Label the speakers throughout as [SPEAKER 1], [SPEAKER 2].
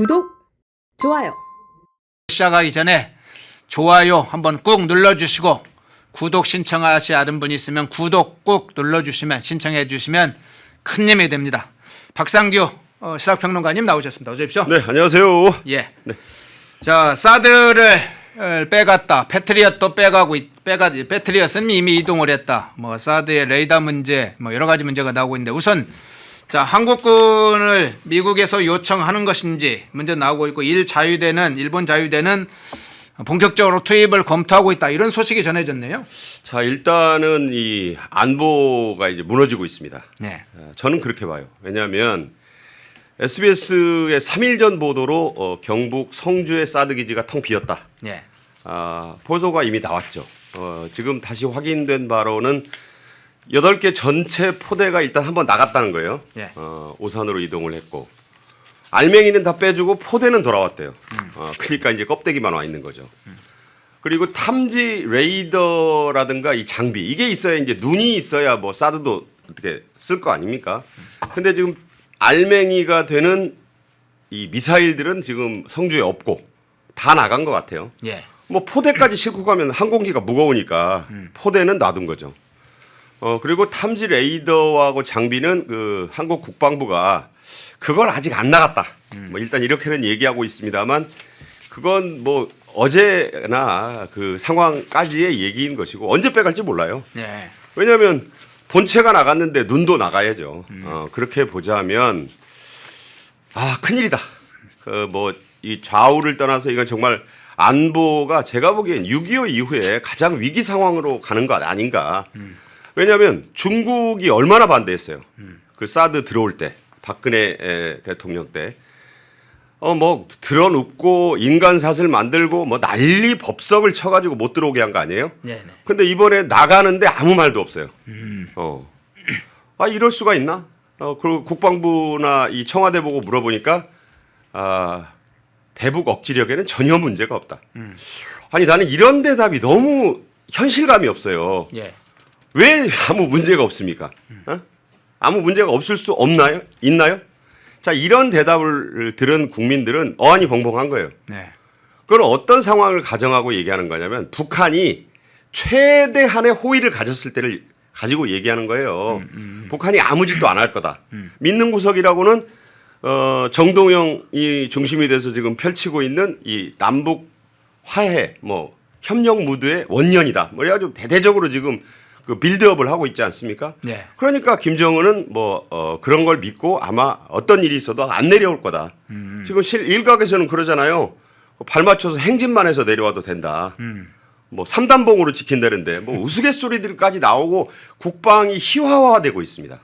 [SPEAKER 1] 구독, 좋아요.
[SPEAKER 2] 시작하기 전에 좋아요 한번 꾹 눌러주시고 구독 신청하시는 분이 있으면 구독 꾹 눌러주시면 신청해 주시면 큰 힘이 됩니다. 박상규 시사평론가님 나오셨습니다. 어서 오십시오.
[SPEAKER 3] 네, 안녕하세요.
[SPEAKER 2] 예.
[SPEAKER 3] 네.
[SPEAKER 2] 자, 사드를 빼갔다. 패트리엇도 패트리엇은 이미 이동을 했다. 뭐 사드의 레이더 문제, 뭐 여러 가지 문제가 나오고 있는데 우선 자, 한국군을 미국에서 요청하는 것인지 문제 나오고 있고 일본 자유대는 본격적으로 투입을 검토하고 있다. 이런 소식이 전해졌네요.
[SPEAKER 3] 자, 일단은 이 안보가 이제 무너지고 있습니다.
[SPEAKER 2] 네.
[SPEAKER 3] 저는 그렇게 봐요. 왜냐하면 SBS의 3일 전 보도로 경북 성주의 사드 기지가 텅 비었다.
[SPEAKER 2] 네.
[SPEAKER 3] 보도가 이미 나왔죠. 지금 다시 확인된 바로는 8개 전체 포대가 일단 한번 나갔다는 거예요.
[SPEAKER 2] 예.
[SPEAKER 3] 오산으로 이동을 했고 알맹이는 다 빼주고 포대는 돌아왔대요. 그러니까 이제 껍데기만 와 있는 거죠. 그리고 탐지 레이더라든가 이 장비 이게 있어야 이제 눈이 있어야 뭐 사드도 어떻게 쓸 거 아닙니까? 근데 지금 알맹이가 되는 이 미사일들은 지금 성주에 없고 다 나간 것 같아요.
[SPEAKER 2] 예.
[SPEAKER 3] 뭐 포대까지 싣고 가면 항공기가 무거우니까 포대는 놔둔 거죠. 그리고 탐지 레이더하고 장비는 그 한국 국방부가 그걸 아직 안 나갔다. 뭐 일단 이렇게는 얘기하고 있습니다만 그건 뭐 어제나 그 상황까지의 얘기인 것이고 언제 빼갈지 몰라요.
[SPEAKER 2] 네.
[SPEAKER 3] 왜냐하면 본체가 나갔는데 눈도 나가야죠. 그렇게 보자면 큰일이다. 그 뭐 이 좌우를 떠나서 이건 정말 안보가 제가 보기엔 6.25 이후에 가장 위기 상황으로 가는 것 아닌가. 왜냐하면 중국이 얼마나 반대했어요. 그 사드 들어올 때 박근혜 대통령 때 뭐 들어눕고 인간사슬 만들고 뭐 난리 법석을 쳐가지고 못 들어오게 한 거 아니에요?
[SPEAKER 2] 네.
[SPEAKER 3] 근데 이번에 나가는데 아무 말도 없어요. 이럴 수가 있나? 그리고 국방부나 이 청와대 보고 물어보니까 대북 억지력에는 전혀 문제가 없다. 아니 나는 이런 대답이 너무 현실감이 없어요.
[SPEAKER 2] 예.
[SPEAKER 3] 왜 아무 문제가 없습니까? 아무 문제가 없을 수 없나요? 있나요? 자, 이런 대답을 들은 국민들은 어안이 벙벙한 거예요.
[SPEAKER 2] 네.
[SPEAKER 3] 그건 어떤 상황을 가정하고 얘기하는 거냐면 북한이 최대한의 호의를 가졌을 때를 가지고 얘기하는 거예요. 북한이 아무 짓도 안 할 거다. 믿는 구석이라고는 정동영이 중심이 돼서 지금 펼치고 있는 이 남북 화해 뭐 협력 무드의 원년이다. 뭐 그래가지고 대대적으로 지금 그 빌드업을 하고 있지 않습니까?
[SPEAKER 2] 네.
[SPEAKER 3] 그러니까 김정은은 뭐 그런 걸 믿고 아마 어떤 일이 있어도 안 내려올 거다. 지금 일각에서는 그러잖아요. 발 맞춰서 행진만 해서 내려와도 된다. 뭐 삼단봉으로 지킨다는데 뭐 우스갯소리들까지 나오고 국방이 희화화되고 있습니다.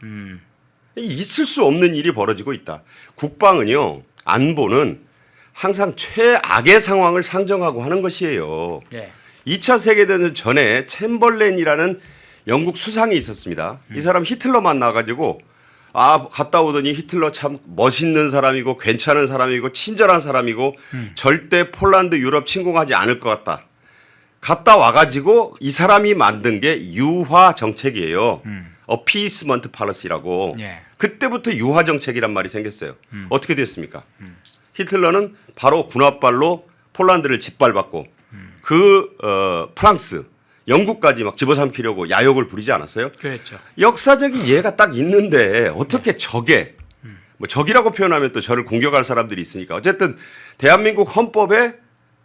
[SPEAKER 3] 있을 수 없는 일이 벌어지고 있다. 국방은요, 안보는 항상 최악의 상황을 상정하고 하는 것이에요.
[SPEAKER 2] 예.
[SPEAKER 3] 2차 세계대전 전에 챔벌렌이라는 영국 수상이 있었습니다. 이 사람 히틀러 만나가지고 갔다 오더니 히틀러 참 멋있는 사람이고 괜찮은 사람이고 친절한 사람이고 절대 폴란드 유럽 침공하지 않을 것 같다. 갔다 와가지고 이 사람이 만든 게 유화 정책이에요. 어피스먼트 팔러시라고.
[SPEAKER 2] 예.
[SPEAKER 3] 그때부터 유화 정책이란 말이 생겼어요. 어떻게 됐습니까? 히틀러는 바로 군합발로 폴란드를 짓밟았고 프랑스, 영국까지 막 집어삼키려고 야욕을 부리지 않았어요?
[SPEAKER 2] 그렇죠.
[SPEAKER 3] 역사적인 예가 딱 있는데 어떻게 뭐 적이라고 표현하면 또 저를 공격할 사람들이 있으니까 어쨌든 대한민국 헌법에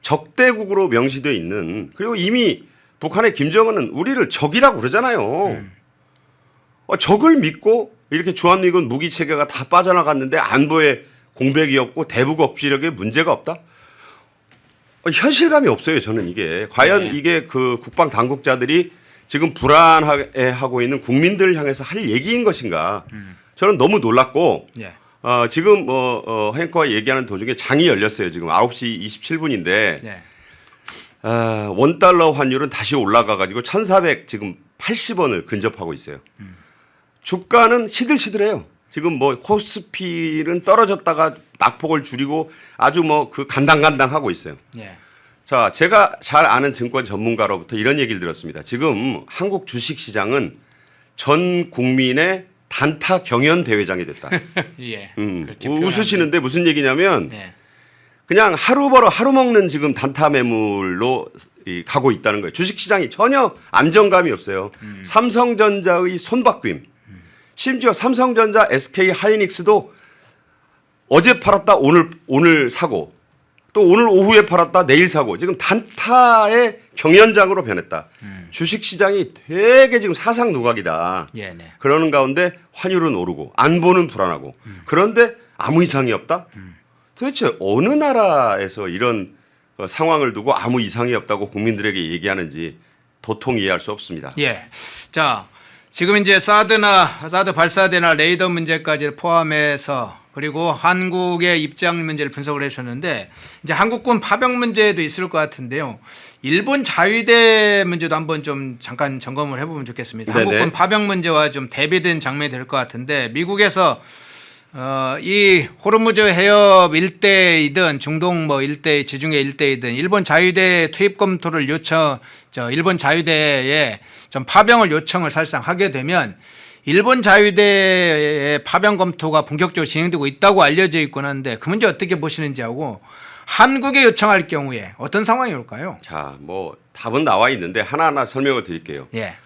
[SPEAKER 3] 적대국으로 명시되어 있는 그리고 이미 북한의 김정은은 우리를 적이라고 그러잖아요. 적을 믿고 이렇게 주한미군 무기 체계가 다 빠져나갔는데 안보에 공백이 없고 대북 억지력에 문제가 없다? 현실감이 없어요. 저는 이게 과연 이게 그 국방 당국자들이 지금 불안해하고 있는 국민들을 향해서 할 얘기인 것인가? 저는 너무 놀랐고
[SPEAKER 2] 예.
[SPEAKER 3] 지금 행커가 얘기하는 도중에 장이 열렸어요. 지금 9시 27분인데
[SPEAKER 2] 예.
[SPEAKER 3] 원달러 환율은 다시 올라가가지고 1,400 지금 80원을 근접하고 있어요. 주가는 시들시들해요. 지금 뭐 코스피는 떨어졌다가 낙폭을 줄이고 아주 뭐 그 간당간당하고 있어요.
[SPEAKER 2] 예.
[SPEAKER 3] 자, 제가 잘 아는 증권 전문가로부터 이런 얘기를 들었습니다. 지금 한국 주식시장은 전 국민의 단타 경연 대회장이 됐다.
[SPEAKER 2] 예.
[SPEAKER 3] 웃으시는데 무슨 얘기냐면
[SPEAKER 2] 예.
[SPEAKER 3] 그냥 하루 벌어 하루 먹는 지금 단타 매물로 가고 있다는 거예요. 주식시장이 전혀 안정감이 없어요. 삼성전자의 손바뀜, 심지어 삼성전자, SK 하이닉스도 어제 팔았다 오늘 사고, 또 오늘 오후에 팔았다 내일 사고, 지금 단타의 경연장으로 변했다. 주식시장이 되게 지금 사상 누각이다.
[SPEAKER 2] 예, 네.
[SPEAKER 3] 그러는 가운데 환율은 오르고 안보는 불안하고 그런데 아무 이상이 없다? 도대체 어느 나라에서 이런 상황을 두고 아무 이상이 없다고 국민들에게 얘기하는지 도통 이해할 수 없습니다.
[SPEAKER 2] 예. 자, 지금 이제 사드 발사대나 레이더 문제까지 포함해서 그리고 한국의 입장 문제를 분석을 해주셨는데 이제 한국군 파병 문제도 있을 것 같은데요. 일본 자위대 문제도 한번 좀 잠깐 점검을 해보면 좋겠습니다.
[SPEAKER 3] 네네.
[SPEAKER 2] 한국군 파병 문제와 좀 대비된 장면이 될 것 같은데 미국에서 이 호르무즈 해협 일대이든 중동 뭐 일대 지중해 일대이든 일본 자위대 투입 검토를 일본 자위대에 좀 파병을 요청을 사실상 하게 되면 일본 자위대의 파병 검토가 본격적으로 진행되고 있다고 알려져 있곤 한데 그 문제 어떻게 보시는지 하고 한국에 요청할 경우에 어떤 상황이 올까요?
[SPEAKER 3] 자, 뭐 답은 나와 있는데 하나하나 설명을 드릴게요.
[SPEAKER 2] 예.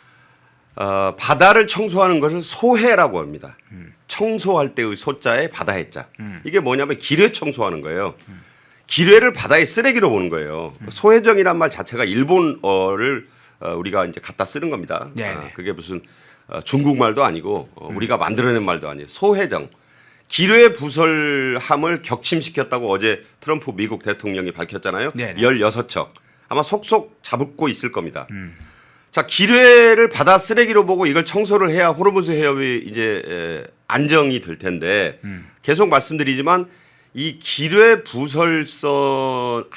[SPEAKER 3] 바다를 청소하는 것을 소해라고 합니다. 청소할 때의 소자에 바다의 자. 이게 뭐냐면 기뢰 청소하는 거예요. 기뢰를 바다의 쓰레기로 보는 거예요. 소해정이란 말 자체가 일본어를 우리가 이제 갖다 쓰는 겁니다. 그게 무슨 중국말도 아니고 우리가 만들어낸 말도 아니에요. 소해정. 기뢰 부설함을 격침시켰다고 어제 트럼프 미국 대통령이 밝혔잖아요.
[SPEAKER 2] 네네.
[SPEAKER 3] 16척. 아마 속속 잡고 있을 겁니다. 자, 기뢰를 바다 쓰레기로 보고 이걸 청소를 해야 호르무즈 해협이 이제 안정이 될 텐데 계속 말씀드리지만 이 기뢰 부설함을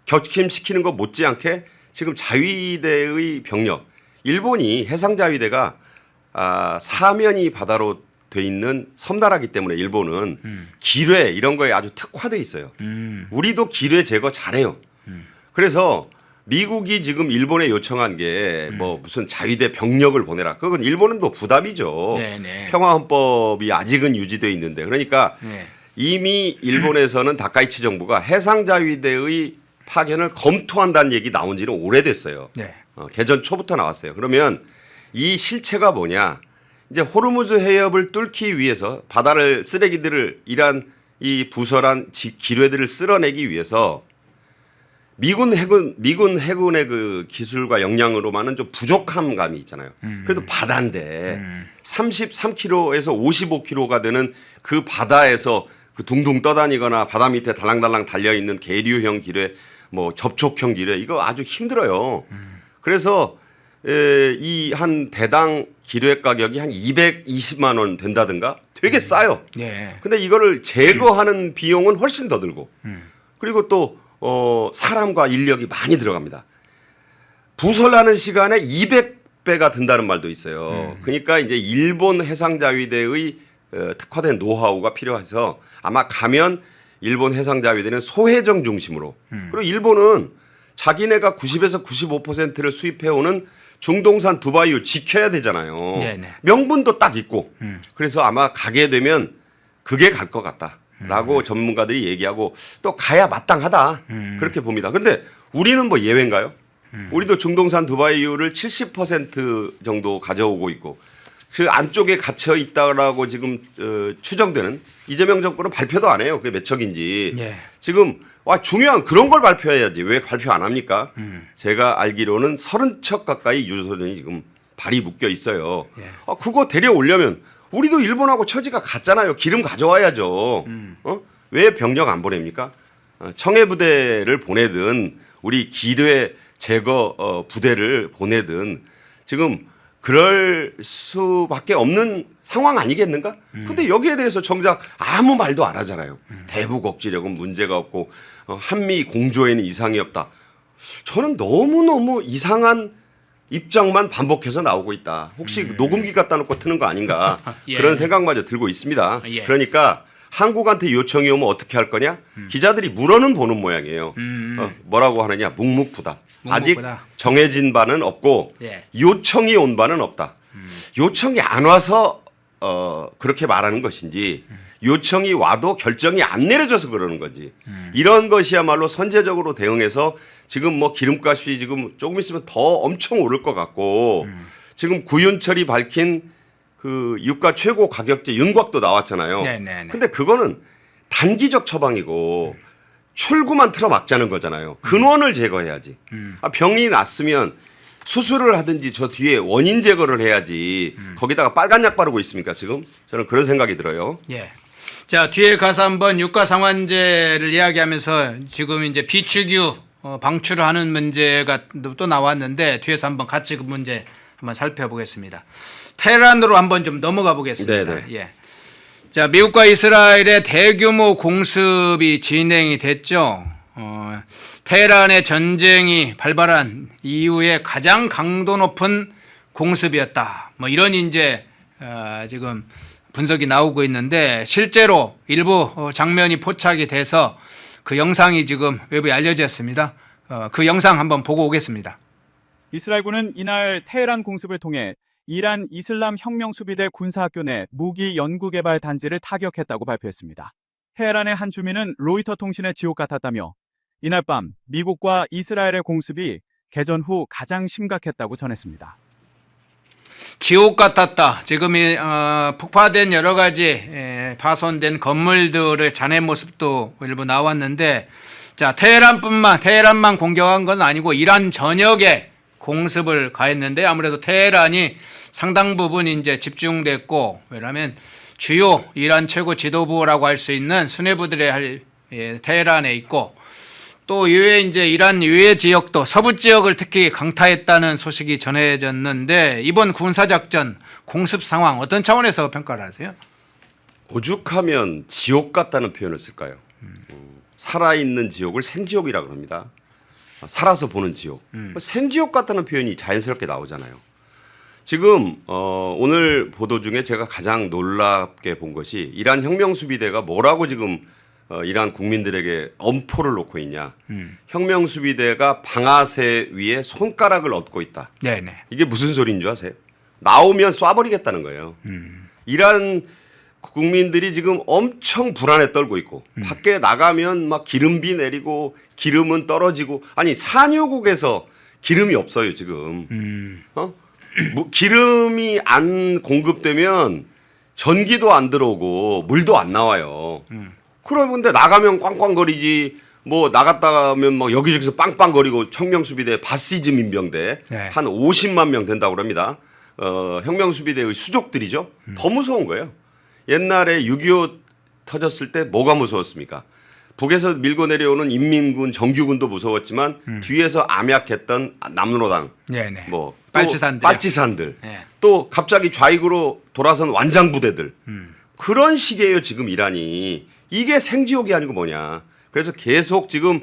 [SPEAKER 3] 격침시키는 것 못지않게 지금 자위대의 병력, 일본이 해상자위대가 사면이 바다로 돼 있는 섬나라기 때문에 일본은 기뢰 이런 거에 아주 특화돼 있어요. 우리도 기뢰 제거 잘해요. 그래서 미국이 지금 일본에 요청한 게 뭐 무슨 자위대 병력을 보내라. 그건 일본은 또 부담이죠.
[SPEAKER 2] 네네.
[SPEAKER 3] 평화헌법이 아직은 유지돼 있는데 그러니까
[SPEAKER 2] 네.
[SPEAKER 3] 이미 일본에서는 다카이치 정부가 해상자위대의 파견을 검토한다는 얘기 나온 지는 오래됐어요.
[SPEAKER 2] 네.
[SPEAKER 3] 개전 초부터 나왔어요. 그러면 이 실체가 뭐냐? 이제 호르무즈 해협을 뚫기 위해서 바다를 쓰레기들을 이란 이 부설한 기뢰들을 쓸어내기 위해서 미군 해군의 그 기술과 역량으로만은 좀 부족한 감이 있잖아요. 그래도 바다인데 33km에서 55km가 되는 그 바다에서 그 둥둥 떠다니거나 바다 밑에 달랑달랑 달려 있는 계류형 기뢰, 뭐 접촉형 기뢰 이거 아주 힘들어요. 그래서 이 한 대당 기뢰 가격이 한 220만 원 된다든가 되게 싸요.
[SPEAKER 2] 네.
[SPEAKER 3] 근데 이거를 제거하는 비용은 훨씬 더 들고 그리고 또 사람과 인력이 많이 들어갑니다. 부설하는 시간에 200배가 든다는 말도 있어요. 그러니까 이제 일본 해상자위대의 특화된 노하우가 필요해서 아마 가면 일본 해상자위대는 소해정 중심으로 그리고 일본은 자기네가 90에서 95%를 수입해오는 중동산 두바이유 지켜야 되잖아요.
[SPEAKER 2] 네네.
[SPEAKER 3] 명분도 딱 있고 그래서 아마 가게 되면 그게 갈 것 같다라고 전문가들이 얘기하고 또 가야 마땅하다 그렇게 봅니다. 근데 우리는 뭐 예외인가요? 우리도 중동산 두바이유를 70% 정도 가져오고 있고 그 안쪽에 갇혀 있다라고 지금 추정되는 이재명 정권은 발표도 안 해요. 그게 몇 척인지.
[SPEAKER 2] 예.
[SPEAKER 3] 지금 중요한 그런 걸 발표해야지 왜 발표 안 합니까? 제가 알기로는 30척 가까이 유조선이 지금 발이 묶여 있어요.
[SPEAKER 2] 예.
[SPEAKER 3] 그거 데려오려면 우리도 일본하고 처지가 같잖아요. 기름 가져와야죠. 왜 병력 안 보냅니까? 청해부대를 보내든 우리 기뢰 제거 부대를 보내든 지금 그럴 수밖에 없는 상황 아니겠는가? 근데 여기에 대해서 정작 아무 말도 안 하잖아요. 대북 억지력은 문제가 없고 한미 공조에는 이상이 없다. 저는 너무너무 이상한 입장만 반복해서 나오고 있다. 혹시 녹음기 갖다 놓고 트는 거 아닌가?
[SPEAKER 2] 예.
[SPEAKER 3] 그런 생각마저 들고 있습니다.
[SPEAKER 2] 예.
[SPEAKER 3] 그러니까 한국한테 요청이 오면 어떻게 할 거냐? 기자들이 물어는 보는 모양이에요. 뭐라고 하느냐? 묵묵부답. 아직
[SPEAKER 2] 묵묵부답.
[SPEAKER 3] 정해진 바는 없고
[SPEAKER 2] 예.
[SPEAKER 3] 요청이 온 바는 없다. 요청이 안 와서 그렇게 말하는 것인지 요청이 와도 결정이 안 내려져서 그러는 거지. 이런 것이야말로 선제적으로 대응해서 지금 뭐 기름값이 지금 조금 있으면 더 엄청 오를 것 같고 지금 구윤철이 밝힌 그 유가 최고 가격제 윤곽도 나왔잖아요.
[SPEAKER 2] 네네네.
[SPEAKER 3] 근데 그거는 단기적 처방이고 출구만 틀어막자는 거잖아요. 근원을 제거해야지. 병이 났으면 수술을 하든지 저 뒤에 원인 제거를 해야지 거기다가 빨간 약 바르고 있습니까 지금? 저는 그런 생각이 들어요.
[SPEAKER 2] 예. 자, 뒤에 가서 한번 유가 상한제를 이야기하면서 지금 이제 비축유 방출을 하는 문제가 또 나왔는데 뒤에서 한번 같이 그 문제 한번 살펴보겠습니다. 테헤란으로 한번 좀 넘어가 보겠습니다.
[SPEAKER 3] 네네.
[SPEAKER 2] 예. 자, 미국과 이스라엘의 대규모 공습이 진행이 됐죠. 테헤란의 전쟁이 발발한 이후에 가장 강도 높은 공습이었다. 뭐 이런 이제 지금 분석이 나오고 있는데 실제로 일부 장면이 포착이 돼서 그 영상이 지금 외부에 알려졌습니다. 그 영상 한번 보고 오겠습니다.
[SPEAKER 1] 이스라엘군은 이날 테헤란 공습을 통해 이란 이슬람 혁명수비대 군사학교 내 무기 연구개발 단지를 타격했다고 발표했습니다. 테헤란의 한 주민은 로이터 통신의 지옥 같았다며 이날 밤 미국과 이스라엘의 공습이 개전 후 가장 심각했다고 전했습니다.
[SPEAKER 2] 지옥 같았다. 지금 폭파된 여러 가지 파손된 건물들의 잔해 모습도 일부 나왔는데 자, 테헤란만 공격한 건 아니고 이란 전역에 공습을 가했는데 아무래도 테헤란이 상당 부분 이제 집중됐고 왜냐하면 주요 이란 최고 지도부라고 할 수 있는 수뇌부들의 테헤란에 있고 또 이외에 이제 이란 유해 지역도 서부 지역을 특히 강타했다는 소식이 전해졌는데 이번 군사작전 공습 상황 어떤 차원에서 평가를 하세요?
[SPEAKER 3] 오죽하면 지옥 같다는 표현을 쓸까요? 살아있는 지옥을 생지옥이라고 합니다. 살아서 보는 지옥. 생지옥 같다는 표현이 자연스럽게 나오잖아요. 지금 오늘 보도 중에 제가 가장 놀랍게 본 것이 이란 혁명수비대가 뭐라고 지금 이란 국민들에게 엄포를 놓고 있냐. 혁명수비대가 방아쇠 위에 손가락을 얹고 있다.
[SPEAKER 2] 네네.
[SPEAKER 3] 이게 무슨 소리인 줄 아세요? 나오면 쏴버리겠다는 거예요. 이란 국민들이 지금 엄청 불안에 떨고 있고 밖에 나가면 막 기름비 내리고 기름은 떨어지고 아니 산유국에서 기름이 없어요 지금. 기름이 안 공급되면 전기도 안 들어오고 물도 안 나와요. 그런데 나가면 꽝꽝거리지 뭐 나갔다 하면 뭐 여기저기서 빵빵거리고 혁명수비대 바시즈 민병대
[SPEAKER 2] 네.
[SPEAKER 3] 한 50만 명 된다고 합니다. 혁명수비대의 수족들이죠. 더 무서운 거예요. 옛날에 6.25 터졌을 때 뭐가 무서웠습니까? 북에서 밀고 내려오는 인민군 정규군도 무서웠지만 뒤에서 암약했던 남로당
[SPEAKER 2] 네네.
[SPEAKER 3] 뭐
[SPEAKER 2] 빨치산들.
[SPEAKER 3] 네. 또 갑자기 좌익으로 돌아선 완장부대들 그런 식이에요 지금 이란이. 이게 생지옥이 아니고 뭐냐. 그래서 계속 지금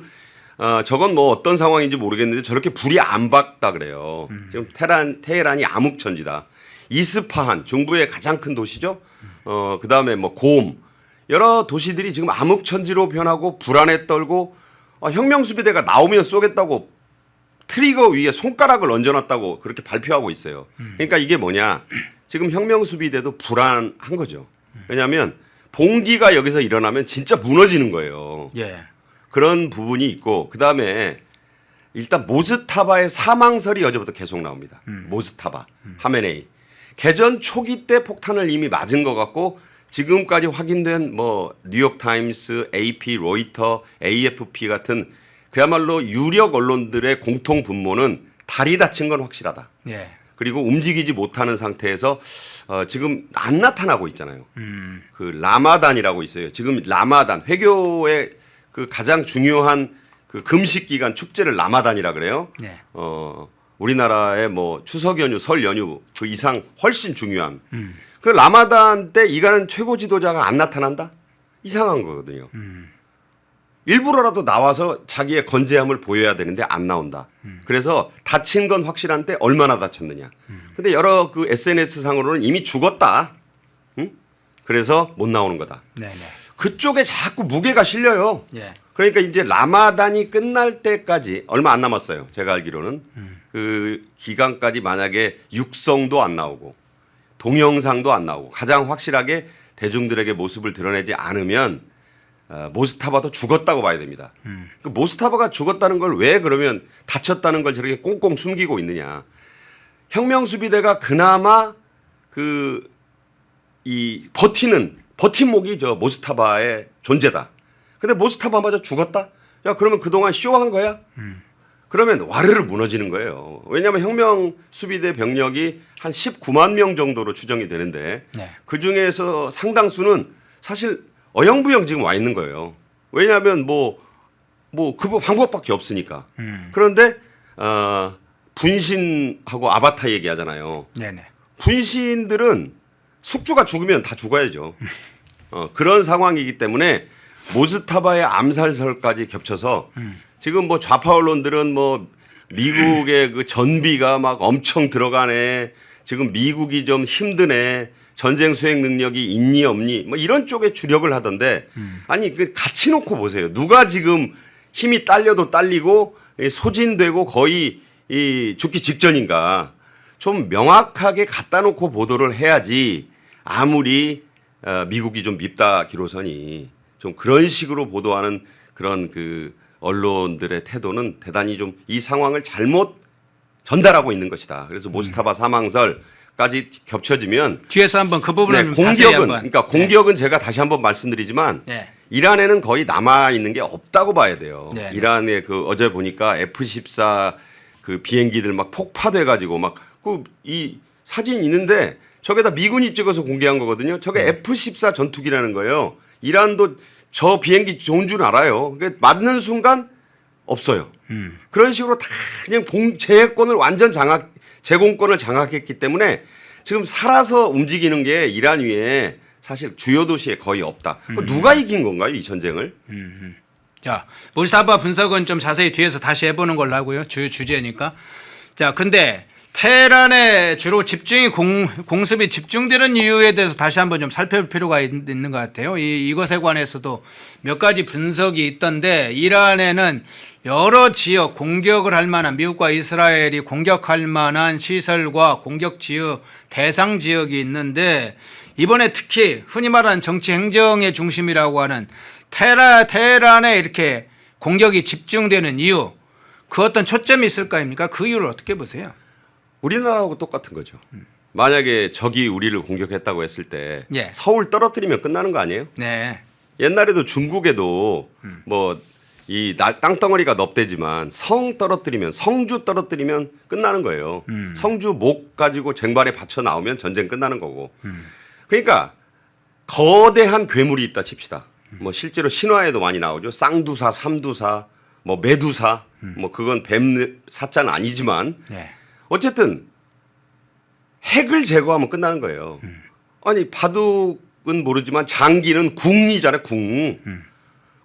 [SPEAKER 3] 저건 뭐 어떤 상황인지 모르겠는데 저렇게 불이 안 밝다 그래요. 지금 테헤란이 암흑천지다. 이스파한 중부의 가장 큰 도시죠. 그다음에 뭐 곰 여러 도시들이 지금 암흑천지로 변하고 불안에 떨고 혁명수비대가 나오면 쏘겠다고 트리거 위에 손가락을 얹어놨다고 그렇게 발표하고 있어요. 그러니까 이게 뭐냐. 지금 혁명수비대도 불안한 거죠. 왜냐하면 봉기가 여기서 일어나면 진짜 무너지는 거예요.
[SPEAKER 2] 예.
[SPEAKER 3] 그런 부분이 있고 그다음에 일단 모스타바의 사망설이 어제부터 계속 나옵니다. 모스타바, 하메네이. 개전 초기 때 폭탄을 이미 맞은 것 같고 지금까지 확인된 뭐 뉴욕타임스, AP, 로이터, AFP 같은 그야말로 유력 언론들의 공통 분모는 다리 다친 건 확실하다.
[SPEAKER 2] 예.
[SPEAKER 3] 그리고 움직이지 못하는 상태에서 지금 안 나타나고 있잖아요. 그 라마단이라고 있어요. 지금 라마단 회교의 그 가장 중요한 그 금식 기간 축제를 라마단이라 그래요.
[SPEAKER 2] 네.
[SPEAKER 3] 우리나라의 뭐 추석 연휴, 설 연휴 그 이상 훨씬 중요한 그 라마단 때 이가는 최고 지도자가 안 나타난다? 이상한 거거든요. 일부러라도 나와서 자기의 건재함을 보여야 되는데 안 나온다. 그래서 다친 건 확실한데 얼마나 다쳤느냐. 근데 여러 그 SNS 상으로는 이미 죽었다. 응? 그래서 못 나오는 거다.
[SPEAKER 2] 네네.
[SPEAKER 3] 그쪽에 자꾸 무게가 실려요.
[SPEAKER 2] 예.
[SPEAKER 3] 그러니까 이제 라마단이 끝날 때까지 얼마 안 남았어요. 제가 알기로는 그 기간까지 만약에 육성도 안 나오고 동영상도 안 나오고 가장 확실하게 대중들에게 모습을 드러내지 않으면 모스타바도 죽었다고 봐야 됩니다. 그 모스타바가 죽었다는 걸 왜 그러면 다쳤다는 걸 저렇게 꽁꽁 숨기고 있느냐. 혁명수비대가 그나마 이 버팀목이 저 모스타바의 존재다. 근데 모스타바마저 죽었다? 야, 그러면 그동안 쇼한 거야? 그러면 와르르 무너지는 거예요. 왜냐하면 혁명수비대 병력이 한 19만 명 정도로 추정이 되는데
[SPEAKER 2] 네.
[SPEAKER 3] 그중에서 상당수는 사실 어영부영 지금 와 있는 거예요. 왜냐하면 그 방법밖에 없으니까. 그런데 분신하고 아바타 얘기하잖아요.
[SPEAKER 2] 네네.
[SPEAKER 3] 분신들은 숙주가 죽으면 다 죽어야죠. 그런 상황이기 때문에 모스타바의 암살설까지 겹쳐서 지금 뭐 좌파 언론들은 뭐 미국의 그 전비가 막 엄청 들어가네. 지금 미국이 좀 힘드네. 전쟁 수행 능력이 있니 없니 뭐 이런 쪽에 주력을 하던데 아니 그 같이 놓고 보세요. 누가 지금 힘이 딸려도 딸리고 소진되고 거의 이 죽기 직전인가. 좀 명확하게 갖다 놓고 보도를 해야지 아무리 미국이 좀 밉다 기로서니 좀 그런 식으로 보도하는 그런 그 언론들의 태도는 대단히 좀 이 상황을 잘못 전달하고 있는 것이다. 그래서 모스타바 사망설까지 겹쳐지면
[SPEAKER 2] 뒤에서 한번 그 부분을
[SPEAKER 3] 네,
[SPEAKER 2] 자세히 한번.
[SPEAKER 3] 공격은 제가 다시 한번 말씀드리지만
[SPEAKER 2] 네.
[SPEAKER 3] 이란에는 거의 남아 있는 게 없다고 봐야 돼요.
[SPEAKER 2] 네.
[SPEAKER 3] 이란의 그 어제 보니까 F-14 그 비행기들 막 폭파돼 가지고 막 그 이 사진 있는데 저게다 미군이 찍어서 공개한 거거든요. 저게 F-14 전투기라는 거예요. 이란도 저 비행기 좋은 줄 알아요. 그러니까 맞는 순간 없어요. 그런 식으로 다 그냥 제공권을 완전 제공권을 장악했기 때문에 지금 살아서 움직이는 게 이란 위에 사실 주요 도시에 거의 없다. 누가 이긴 건가요, 이 전쟁을?
[SPEAKER 2] 자, 모스타바 분석은 좀 자세히 뒤에서 다시 해보는 걸로 하고요. 주제니까. 자, 근데 테헤란에 주로 집중이 공습이 집중되는 이유에 대해서 다시 한번 좀 살펴볼 필요가 있는 것 같아요. 이것에 관해서도 몇 가지 분석이 있던데 이란에는 여러 지역 공격을 할 만한 미국과 이스라엘이 공격할 만한 시설과 공격 지역 대상 지역이 있는데 이번에 특히 흔히 말하는 정치 행정의 중심이라고 하는 테헤란에 이렇게 공격이 집중되는 이유 그 어떤 초점이 있을 거 아닙니까? 그 이유를 어떻게 보세요?
[SPEAKER 3] 우리나라하고 똑같은 거죠. 만약에 적이 우리를 공격했다고 했을 때
[SPEAKER 2] 예.
[SPEAKER 3] 서울 떨어뜨리면 끝나는 거 아니에요?
[SPEAKER 2] 네.
[SPEAKER 3] 옛날에도 중국에도 뭐 이 땅덩어리가 넙대지만 성 떨어뜨리면 성주 떨어뜨리면 끝나는 거예요. 성주 목 가지고 쟁반에 받쳐 나오면 전쟁 끝나는 거고. 그러니까 거대한 괴물이 있다 칩시다. 뭐 실제로 신화에도 많이 나오죠. 쌍두사, 삼두사, 뭐 메두사, 뭐 그건 뱀 사자는 아니지만
[SPEAKER 2] 네.
[SPEAKER 3] 어쨌든 핵을 제거하면 끝나는 거예요. 아니 바둑은 모르지만 장기는 궁이잖아요.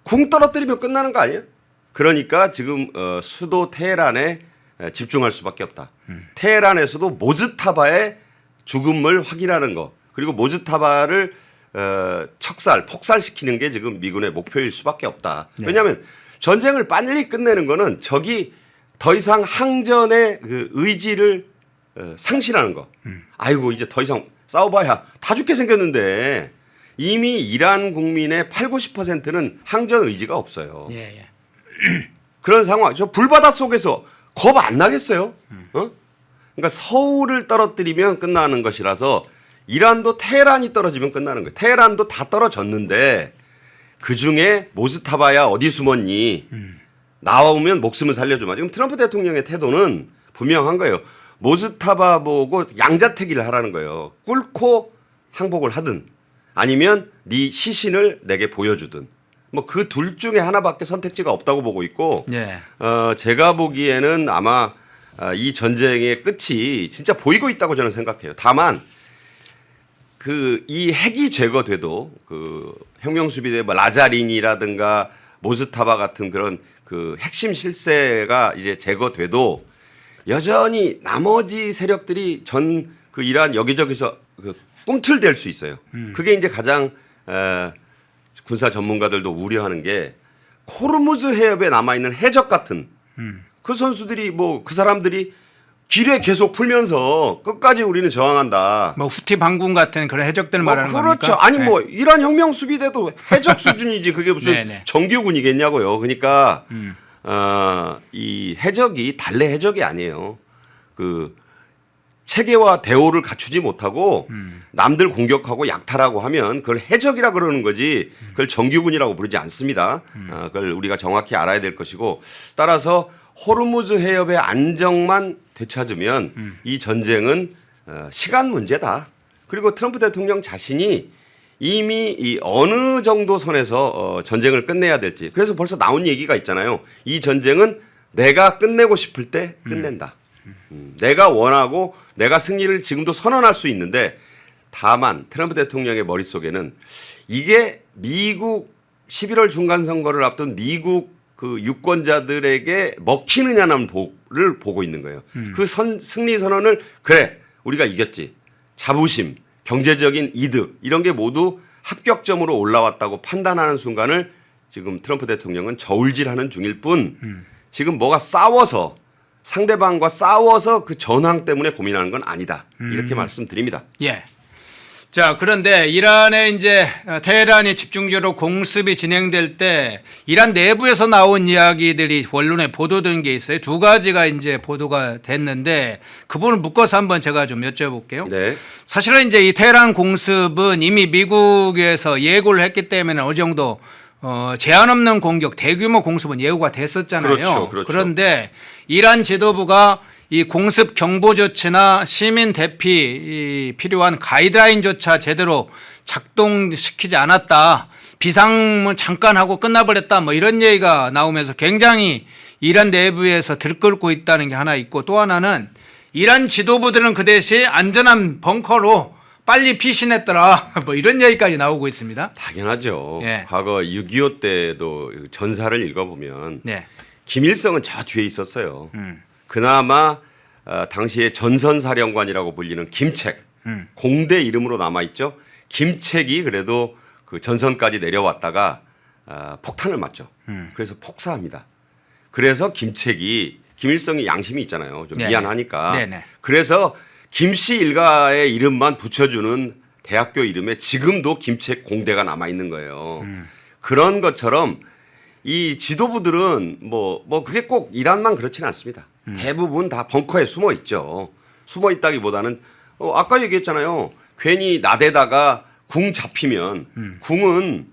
[SPEAKER 3] 궁 떨어뜨리면 끝나는 거 아니에요? 그러니까 지금 수도 테헤란에 집중할 수밖에 없다. 테헤란에서도 모즈타바의 죽음을 확인하는 거 그리고 모즈타바를 폭살시키는 게 지금 미군의 목표일 수밖에 없다.
[SPEAKER 2] 네.
[SPEAKER 3] 왜냐하면 전쟁을 빨리 끝내는 거는 적이 더 이상 항전의 그 의지를 상실하는 거. 아이고 이제 더 이상 싸워봐야 다 죽게 생겼는데 이미 이란 국민의 80~90%는 항전 의지가 없어요.
[SPEAKER 2] 예, 예.
[SPEAKER 3] 그런 상황. 저 불바다 속에서 겁 안 나겠어요? 그러니까 서울을 떨어뜨리면 끝나는 것이라서 이란도 테헤란이 떨어지면 끝나는 거예요. 테헤란도 다 떨어졌는데 그중에 모스타바야 어디 숨었니? 나오면 목숨을 살려주마. 지금 트럼프 대통령의 태도는 분명한 거예요. 모스타바 보고 양자택일을 하라는 거예요. 꿇고 항복을 하든 아니면 네 시신을 내게 보여주든 뭐 그 둘 중에 하나밖에 선택지가 없다고 보고 있고
[SPEAKER 2] 네.
[SPEAKER 3] 제가 보기에는 아마 이 전쟁의 끝이 진짜 보이고 있다고 저는 생각해요. 다만 그 이 핵이 제거돼도 그 혁명수비대 뭐 라자린이라든가 모스타바 같은 그런 그 핵심 실세가 이제 제거돼도 여전히 나머지 세력들이 전 그 이란 여기저기서 그 꿈틀댈 수 있어요. 그게 이제 가장 군사 전문가들도 우려하는 게 코르무즈 해협에 남아 있는 해적 같은 그 선수들이 뭐 그 사람들이 기뢰 계속 풀면서 끝까지 우리는 저항한다.
[SPEAKER 2] 뭐 후티 반군 같은 그런 해적들 말하는
[SPEAKER 3] 그렇죠.
[SPEAKER 2] 겁니까?
[SPEAKER 3] 아니
[SPEAKER 2] 네.
[SPEAKER 3] 뭐 이란 혁명 수비대도 해적 수준이지 그게 무슨
[SPEAKER 2] 네네.
[SPEAKER 3] 정규군이겠냐고요. 그러니까 이 해적이 달래 해적이 아니에요. 그 체계와 대오를 갖추지 못하고 남들 공격하고 약탈하고 하면 그걸 해적이라 그러는 거지 그걸 정규군이라고 부르지 않습니다. 그걸 우리가 정확히 알아야 될 것이고 따라서 호르무즈 해협의 안정만 되찾으면 이 전쟁은 시간 문제다. 그리고 트럼프 대통령 자신이 이미 이 어느 정도 선에서 전쟁을 끝내야 될지 그래서 벌써 나온 얘기가 있잖아요. 이 전쟁은 내가 끝내고 싶을 때 끝낸다. 내가 원하고 내가 승리를 지금도 선언할 수 있는데 다만 트럼프 대통령의 머릿속에는 이게 미국 11월 중간선거를 앞둔 미국 그 유권자들에게 먹히느냐는 를 보고 있는 거예요. 그 승리 선언을 그래 우리가 이겼지. 자부심, 경제적인 이득 이런 게 모두 합격점으로 올라왔다고 판단하는 순간을 지금 트럼프 대통령은 저울질하는 중일 뿐 지금 뭐가 싸워서 상대방과 싸워서 그 전황 때문에 고민하는 건 아니다. 이렇게 말씀드립니다.
[SPEAKER 2] 예. 자, 그런데 이란에 이제 테헤란이 집중적으로 공습이 진행될 때 이란 내부에서 나온 이야기들이 언론에 보도된 게 있어요. 두 가지가 이제 보도가 됐는데 그 부분을 묶어서 한번 제가 좀 여쭤볼게요.
[SPEAKER 3] 네.
[SPEAKER 2] 사실은 이제 이 테헤란 공습은 이미 미국에서 예고를 했기 때문에 어느 정도 제한 없는 공격, 대규모 공습은 예고가 됐었잖아요.
[SPEAKER 3] 그렇죠, 그렇죠.
[SPEAKER 2] 그런데 이란 지도부가 이 공습 경보 조치나 시민 대피 필요한 가이드라인조차 제대로 작동시키지 않았다. 비상문 잠깐 하고 끝나버렸다. 뭐 이런 얘기가 나오면서 굉장히 이란 내부에서 들끓고 있다는 게 하나 있고 또 하나는 이란 지도부들은 그 대신 안전한 벙커로 빨리 피신했더라. 뭐 이런 얘기까지 나오고 있습니다.
[SPEAKER 3] 당연하죠.
[SPEAKER 2] 예.
[SPEAKER 3] 과거 6.25 때도 전사를 읽어보면
[SPEAKER 2] 네.
[SPEAKER 3] 김일성은 저 뒤에 있었어요. 그나마 당시에 전선사령관이라고 불리는 김책 공대 이름으로 남아있죠. 김책이 그래도 그 전선까지 내려왔다가 폭탄을 맞죠. 그래서 폭사합니다. 그래서 김책이 김일성이 양심이 있잖아요. 좀
[SPEAKER 2] 네네.
[SPEAKER 3] 미안하니까.
[SPEAKER 2] 네네.
[SPEAKER 3] 그래서 김씨 일가의 이름만 붙여주는 대학교 이름에 지금도 김책 공대가 남아있는 거예요. 그런 것처럼 이 지도부들은 뭐 그게 꼭 이란만 그렇지는 않습니다. 대부분 다 벙커에 숨어 있죠. 숨어 있다기보다는 아까 얘기했잖아요. 괜히 나대다가 궁 잡히면 궁은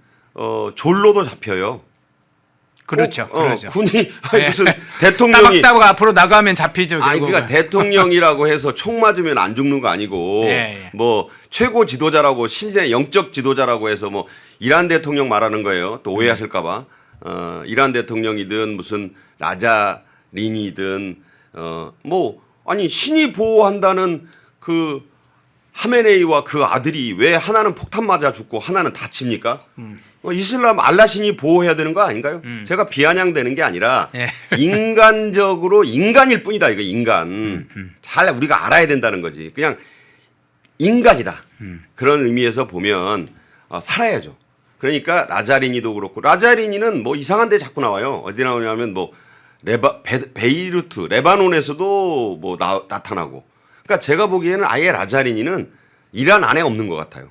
[SPEAKER 3] 졸로도 잡혀요.
[SPEAKER 2] 그렇죠. 그렇죠.
[SPEAKER 3] 군이
[SPEAKER 2] 네.
[SPEAKER 3] 무슨 대통령이
[SPEAKER 2] 따박따박 앞으로 나가면 잡히죠.
[SPEAKER 3] 아니
[SPEAKER 2] 결국은.
[SPEAKER 3] 그러니까 대통령이라고 해서 총 맞으면 안 죽는 거 아니고
[SPEAKER 2] 예, 예.
[SPEAKER 3] 뭐 최고 지도자라고 신세 영적 지도자라고 해서 뭐 이란 대통령 말하는 거예요. 또 오해하실까 봐. 이란 대통령이든 무슨 라자린이든 뭐 아니 신이 보호한다는 그 하메네이와 그 아들이 왜 하나는 폭탄 맞아 죽고 하나는 다칩니까? 이슬람 알라신이 보호해야 되는 거 아닌가요? 제가 비아냥대는 게 아니라
[SPEAKER 2] 예.
[SPEAKER 3] 인간적으로 인간일 뿐이다. 이거 인간. 잘 우리가 알아야 된다는 거지. 그냥 인간이다. 그런 의미에서 보면 살아야죠. 그러니까 라자리니도 그렇고 라자리니는 뭐 이상한 데 자꾸 나와요. 어디 나오냐면 뭐 베이루트 레바논에서도 뭐 나타나고. 그러니까 제가 보기에는 아예 라자리니는 이란 안에 없는 것 같아요.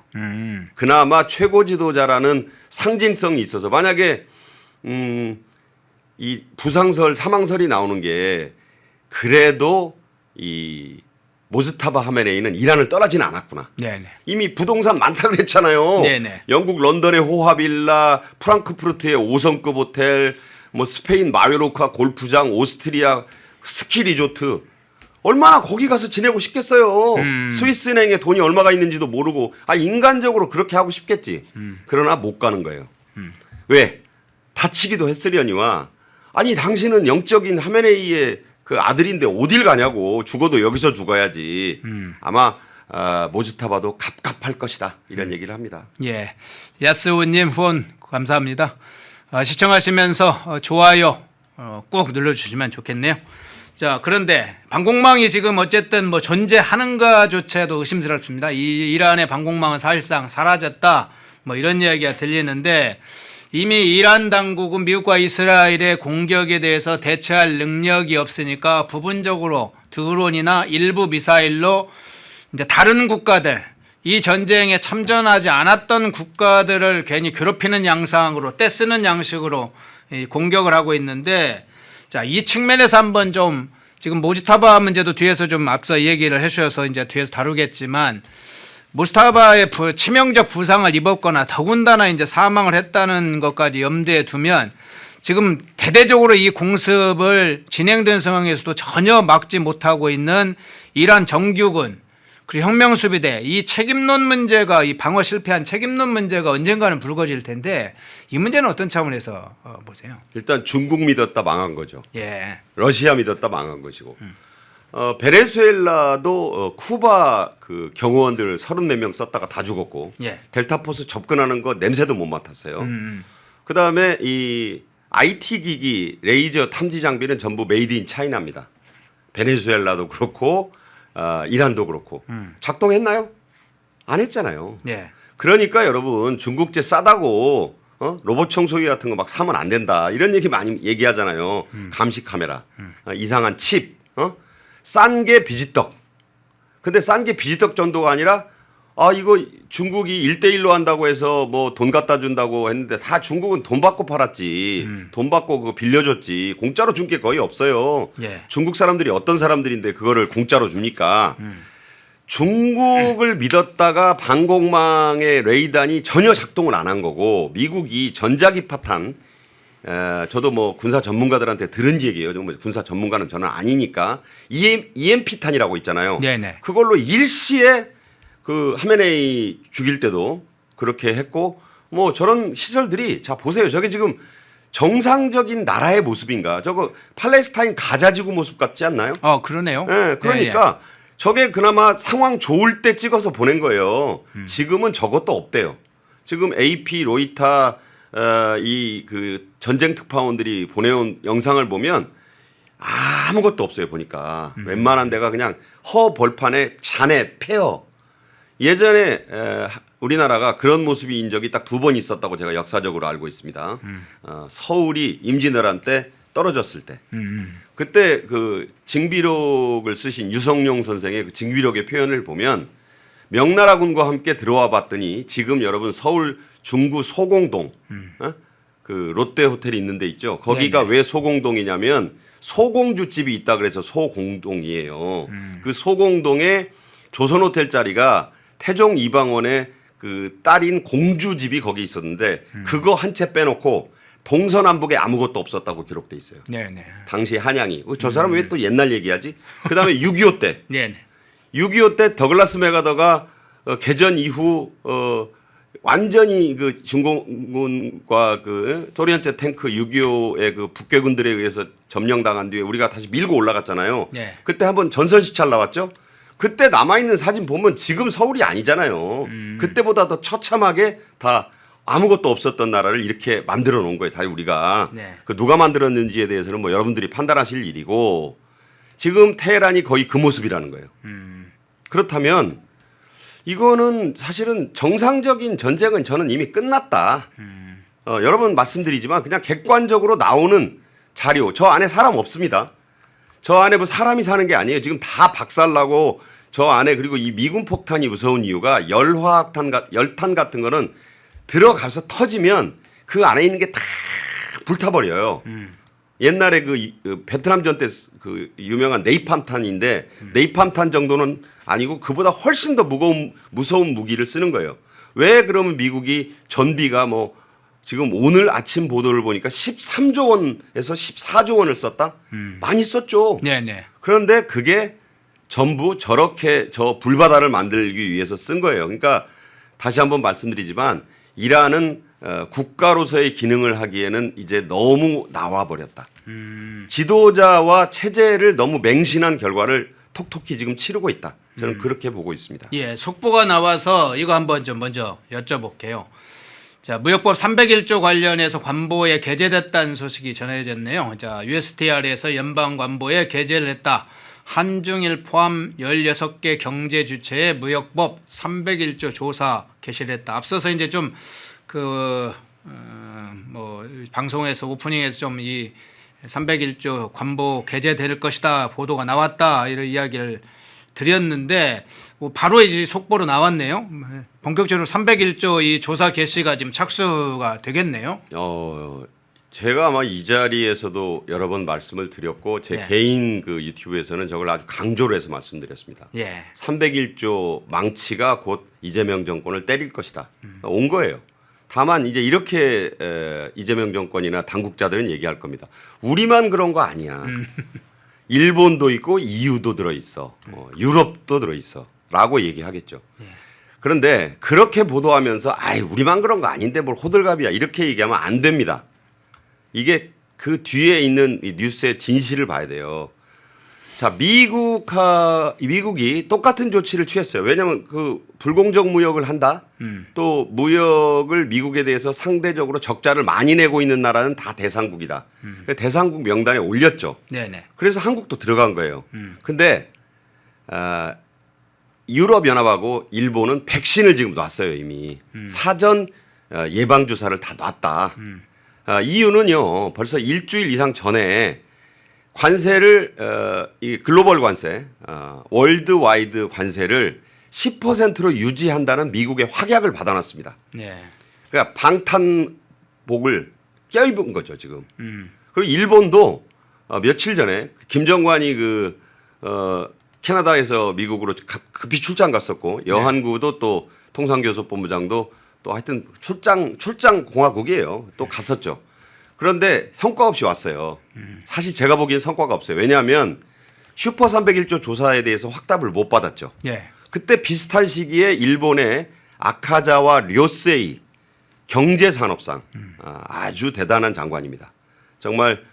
[SPEAKER 3] 그나마 최고 지도자라는 상징성이 있어서 만약에 이 부상설 사망설이 나오는 게 그래도 이 모스타바 하메네이는 이란을 떠나지는 않았구나.
[SPEAKER 2] 네네.
[SPEAKER 3] 이미 부동산 많다 그랬잖아요.
[SPEAKER 2] 네네.
[SPEAKER 3] 영국 런던의 호화빌라, 프랑크푸르트의 5성급 호텔, 뭐 스페인 마요르카 골프장, 오스트리아 스키 리조트. 얼마나 거기 가서 지내고 싶겠어요. 스위스은행에 돈이 얼마가 있는지도 모르고 인간적으로 그렇게 하고 싶겠지. 그러나 못 가는 거예요. 왜? 다치기도 했으려니와 아니 당신은 영적인 하메네이의 그 아들인데 어딜 가냐고. 죽어도 여기서 죽어야지. 아마 모즈타바도 갑갑할 것이다. 이런 얘기를 합니다.
[SPEAKER 2] 예, 야스우님 후원 감사합니다. 시청하시면서 좋아요 꼭 눌러주시면 좋겠네요. 자, 그런데 방공망이 지금 어쨌든 뭐 존재하는가조차도 의심스럽습니다. 이 이란의 방공망은 사실상 사라졌다. 뭐 이런 이야기가 들리는데 이미 이란 당국은 미국과 이스라엘의 공격에 대해서 대처할 능력이 없으니까 부분적으로 드론이나 일부 미사일로 이제 다른 국가들, 이 전쟁에 참전하지 않았던 국가들을 괜히 괴롭히는 양상으로 떼쓰는 양식으로 이 공격을 하고 있는데, 자, 이 측면에서 한번 좀 지금 모지타바 문제도 뒤에서 좀 앞서 얘기를 해주셔서 이제 뒤에서 다루겠지만, 모지타바의 치명적 부상을 입었거나 더군다나 이제 사망을 했다는 것까지 염두에 두면 지금 대대적으로 이 공습을 진행된 상황에서도 전혀 막지 못하고 있는 이란 정규군 그리고 혁명수비대, 이 책임론 문제가, 이 방어 실패한 책임론 문제가 언젠가는 불거질 텐데, 이 문제는 어떤 차원에서 보세요?
[SPEAKER 3] 일단 중국 믿었다 망한 거죠.
[SPEAKER 2] 예.
[SPEAKER 3] 러시아 믿었다 망한 것이고. 베네수엘라도 쿠바 그 경호원들 34명 썼다가 다 죽었고,
[SPEAKER 2] 예.
[SPEAKER 3] 델타포스 접근하는 거 냄새도 못 맡았어요. 그다음에 이 IT 기기, 레이저 탐지 장비는 전부 메이드 인 차이나입니다. 베네수엘라도 그렇고 이란도 그렇고. 작동했나요? 안 했잖아요.
[SPEAKER 2] 예.
[SPEAKER 3] 그러니까 여러분, 중국제 싸다고 로봇 청소기 같은 거 막 사면 안 된다, 이런 얘기 많이 얘기하잖아요. 감시 카메라, 이상한 칩, 싼 게 비지떡. 근데 싼 게 비지떡 정도가 아니라 이거 중국이 1대1로 한다고 해서 뭐 돈 갖다 준다고 했는데, 다 중국은 돈 받고 팔았지. 돈 받고 그거 빌려줬지. 공짜로 준 게 거의 없어요.
[SPEAKER 2] 예.
[SPEAKER 3] 중국 사람들이 어떤 사람들인데 그거를 공짜로 줍니까? 중국을 믿었다가 방공망의 레이단이 전혀 작동을 안 한 거고, 미국이 전자기파탄, 저도 뭐 군사 전문가들한테 들은 얘기예요. 뭐 군사 전문가는 저는 아니니까. EMP탄이라고 있잖아요.
[SPEAKER 2] 네네.
[SPEAKER 3] 그걸로 일시에 그 하메네이 죽일 때도 그렇게 했고, 뭐 저런 시설들이, 자 보세요. 저게 지금 정상적인 나라의 모습인가? 저거 팔레스타인 가자지구 모습 같지 않나요?
[SPEAKER 2] 그러네요.
[SPEAKER 3] 네, 그러니까 저게 그나마 상황 좋을 때 찍어서 보낸 거예요. 지금은 저것도 없대요. 지금 AP, 로이타 이 그 전쟁 특파원들이 보내온 영상을 보면 아무것도 없어요. 보니까 웬만한 데가 그냥 허벌판에 잔해 폐허. 예전에 우리나라가 그런 모습인 적이 딱 2번 있었다고 제가 역사적으로 알고 있습니다. 서울이 임진왜란 때 떨어졌을 때. 그때 그 징비록을 쓰신 유성룡 선생의 그 징비록의 표현을 보면, 명나라군과 함께 들어와 봤더니 지금 여러분 서울 중구 소공동, 그 롯데 호텔이 있는 데 있죠. 거기가
[SPEAKER 2] 네네.
[SPEAKER 3] 왜 소공동이냐면 소공주집이 있다 그래서 소공동이에요. 그 소공동에 조선호텔 자리가 태종 이방원의 그 딸인 공주집이 거기 있었는데, 그거 한 채 빼놓고 동서남북에 아무것도 없었다고 기록돼 있어요.
[SPEAKER 2] 네네.
[SPEAKER 3] 당시 한양이. 저 사람 왜 또 옛날 얘기하지? 그다음에 6.25 때.
[SPEAKER 2] 네네.
[SPEAKER 3] 6.25 때 더글라스 메가더가 개전 이후 완전히 그 중공군과 그 소련제 탱크 6.25의 그 북괴군들에 의해서 점령당한 뒤에 우리가 다시 밀고 올라갔잖아요.
[SPEAKER 2] 네.
[SPEAKER 3] 그때 한번 전선시찰 나왔죠. 그때 남아있는 사진 보면 지금 서울이 아니잖아요. 그때보다 더 처참하게 다 아무것도 없었던 나라를 이렇게 만들어 놓은 거예요. 다 우리가.
[SPEAKER 2] 네.
[SPEAKER 3] 그 누가 만들었는지에 대해서는 뭐 여러분들이 판단하실 일이고, 지금 테헤란이 거의 그 모습이라는 거예요. 그렇다면 이거는 사실은 정상적인 전쟁은 저는 이미 끝났다. 여러 번 말씀드리지만 그냥 객관적으로 나오는 자료, 저 안에 사람 없습니다. 저 안에 뭐 사람이 사는 게 아니에요. 지금 다 박살나고 저 안에, 그리고 이 미군 폭탄이 무서운 이유가 열탄 같은 거는 들어가서 터지면 그 안에 있는 게 다 불타버려요. 옛날에 그 베트남전 때 그 유명한 네이팜탄인데, 네이팜탄 정도는 아니고 그보다 훨씬 더 무서운 무기를 쓰는 거예요. 왜 그러면 미국이 전비가 뭐 지금 오늘 아침 보도를 보니까 13조 원에서 14조 원을 썼다? 많이 썼죠.
[SPEAKER 2] 네네.
[SPEAKER 3] 그런데 그게 전부 저렇게 저 불바다를 만들기 위해서 쓴 거예요. 그러니까 다시 한번 말씀드리지만, 이란은 국가로서의 기능을 하기에는 이제 너무 나와버렸다. 지도자와 체제를 너무 맹신한 결과를 톡톡히 지금 치르고 있다. 저는 그렇게 보고 있습니다.
[SPEAKER 2] 예, 속보가 나와서 이거 한번 좀 먼저 여쭤볼게요. 자, 무역법 301조 관련해서 관보에 게재됐다는 소식이 전해졌네요. 자, USTR에서 연방 관보에 게재를 했다. 한중일 포함 16개 경제 주체의 무역법 301조 조사 개시를 했다. 앞서서 이제 좀 뭐 방송에서 오프닝에서 좀 이 301조 관보 개재될 것이다 보도가 나왔다 이런 이야기를 드렸는데 바로 이제 속보로 나왔네요. 본격적으로 301조 이 조사 개시가 지금 착수가 되겠네요.
[SPEAKER 3] 제가 아마 이 자리에서도 여러 번 말씀을 드렸고 제
[SPEAKER 2] 예.
[SPEAKER 3] 개인 그 유튜브에서는 저걸 아주 강조를 해서 말씀드렸습니다.
[SPEAKER 2] 예.
[SPEAKER 3] 301조 망치가 곧 이재명 정권을 때릴 것이다. 온 거예요. 다만 이제 이렇게 이재명 정권이나 당국자들은 얘기할 겁니다. 우리만 그런 거 아니야. 일본도 있고 EU도 들어있어. 유럽도 들어있어.라고 얘기하겠죠. 그런데 그렇게 보도하면서 아이 우리만 그런 거 아닌데 뭘 호들갑이야 이렇게 얘기하면 안 됩니다. 이게 그 뒤에 있는 이 뉴스의 진실을 봐야 돼요. 자, 미국이 똑같은 조치를 취했어요. 왜냐하면 그 불공정 무역을 한다. 또 무역을 미국에 대해서 상대적으로 적자를 많이 내고 있는 나라는 다 대상국이다. 대상국 명단에 올렸죠.
[SPEAKER 2] 네네.
[SPEAKER 3] 그래서 한국도 들어간 거예요. 근데 유럽연합하고 일본은 백신을 지금 놨어요 이미. 사전 예방 주사를 다 놨다. EU는요 벌써 일주일 이상 전에 관세를 이 글로벌 관세, 월드와이드 관세를 10%로 유지한다는 미국의 확약을 받아놨습니다.
[SPEAKER 2] 예.
[SPEAKER 3] 그러니까 방탄복을 껴입은 거죠 지금. 그리고 일본도 며칠 전에 김정관이 캐나다에서 미국으로 급히 출장 갔었고 여한구도 또 통상교섭본부장도 또 하여튼 출장 공화국이에요. 또 갔었죠. 그런데 성과 없이 왔어요. 사실 제가 보기엔 성과가 없어요. 왜냐하면 슈퍼 301조 조사에 대해서 확답을 못 받았죠.
[SPEAKER 2] 예.
[SPEAKER 3] 그때 비슷한 시기에 일본의 아카자와 료세이 경제산업상 아주 대단한 장관입니다. 정말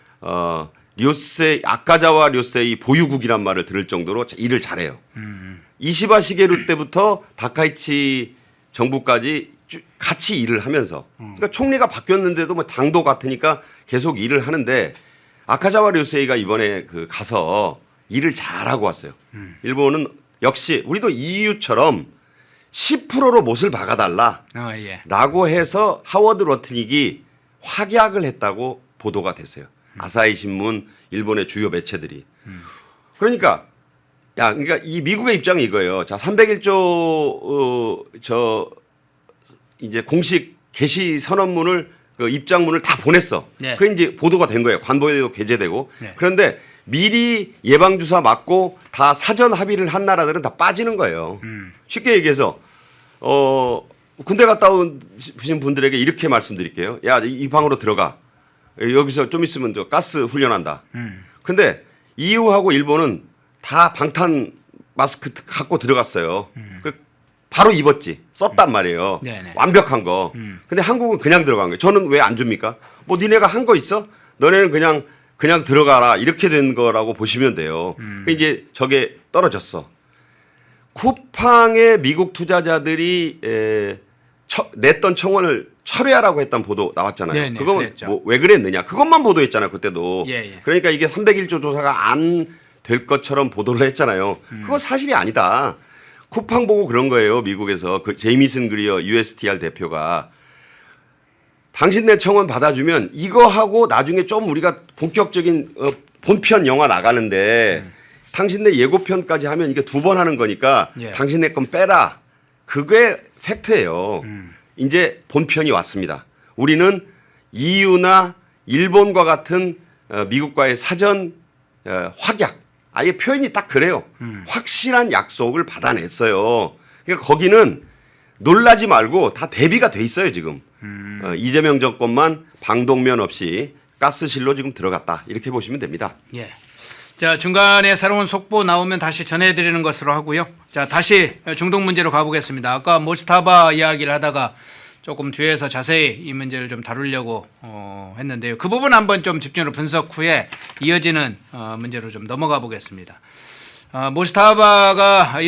[SPEAKER 3] 아카자와 료세이 보유국이란 말을 들을 정도로 일을 잘해요. 이시바 시게루 때부터 다카이치 정부까지 같이 일을 하면서 그러니까 총리가 바뀌었는데도 뭐 당도 같으니까 계속 일을 하는데 아카자와 료세이가 이번에 가서 일을 잘하고 왔어요. 일본은 역시 우리도 EU처럼 10%로 못을 박아달라
[SPEAKER 2] 예.
[SPEAKER 3] 라고 해서 하워드 러트닉이 확약을 했다고 보도가 됐어요. 아사히 신문, 일본의 주요 매체들이. 그러니까 이 미국의 입장이 이거예요. 자, 301조 이제 공식 개시 선언문을 입장문을 다 보냈어.
[SPEAKER 2] 네.
[SPEAKER 3] 그게 이제 보도가 된 거예요. 관보에도 게재되고.
[SPEAKER 2] 네.
[SPEAKER 3] 그런데 미리 예방 주사 맞고 다 사전 합의를 한 나라들은 다 빠지는 거예요. 쉽게 얘기해서 군대 갔다 오신 분들에게 이렇게 말씀드릴게요. 야, 이 방으로 들어가. 여기서 좀 있으면 저 가스 훈련한다. 근데 EU하고 일본은 다 방탄 마스크 갖고 들어갔어요. 바로 입었지. 썼단 말이에요.
[SPEAKER 2] 네네.
[SPEAKER 3] 완벽한 거. 근데 한국은 그냥 들어간 거예요. 저는 왜 안 줍니까? 뭐 니네가 한 거 있어? 너네는 그냥 들어가라. 이렇게 된 거라고 보시면 돼요. 이제 저게 떨어졌어. 쿠팡의 미국 투자자들이 냈던 청원을 철회하라고 했던 보도 나왔잖아요.
[SPEAKER 2] 네네,
[SPEAKER 3] 그거
[SPEAKER 2] 그랬죠.
[SPEAKER 3] 뭐 왜 그랬느냐? 그것만 보도했잖아요. 그때도.
[SPEAKER 2] 예.
[SPEAKER 3] 그러니까 이게 301조 조사가 안 될 것처럼 보도를 했잖아요. 그거 사실이 아니다. 쿠팡 보고 그런 거예요. 미국에서 제이미슨 그리어 USTR 대표가 당신네 청원 받아주면 이거 하고 나중에 좀 우리가 본격적인 본편 영화 나가는데 당신네 예고편까지 하면 이게 2번 하는 거니까
[SPEAKER 2] 예.
[SPEAKER 3] 당신네 건 빼라. 그게 팩트예요. 이제 본편이 왔습니다. 우리는 EU나 일본과 같은 미국과의 사전 확약. 아예 표현이 딱 그래요. 확실한 약속을 받아냈어요. 그러니까 거기는 놀라지 말고 다 대비가 돼 있어요 지금. 이재명 정권만 방독면 없이 가스실로 지금 들어갔다 이렇게 보시면 됩니다.
[SPEAKER 2] 예. 자, 중간에 새로운 속보 나오면 다시 전해드리는 것으로 하고요. 자, 다시 중동 문제로 가보겠습니다. 아까 모스타바 이야기를 하다가 조금 뒤에서 자세히 이 문제를 좀 다루려고 했는데요. 그 부분 한번 좀 집중으로 분석 후에 이어지는 문제로 좀 넘어가 보겠습니다. 모스타바가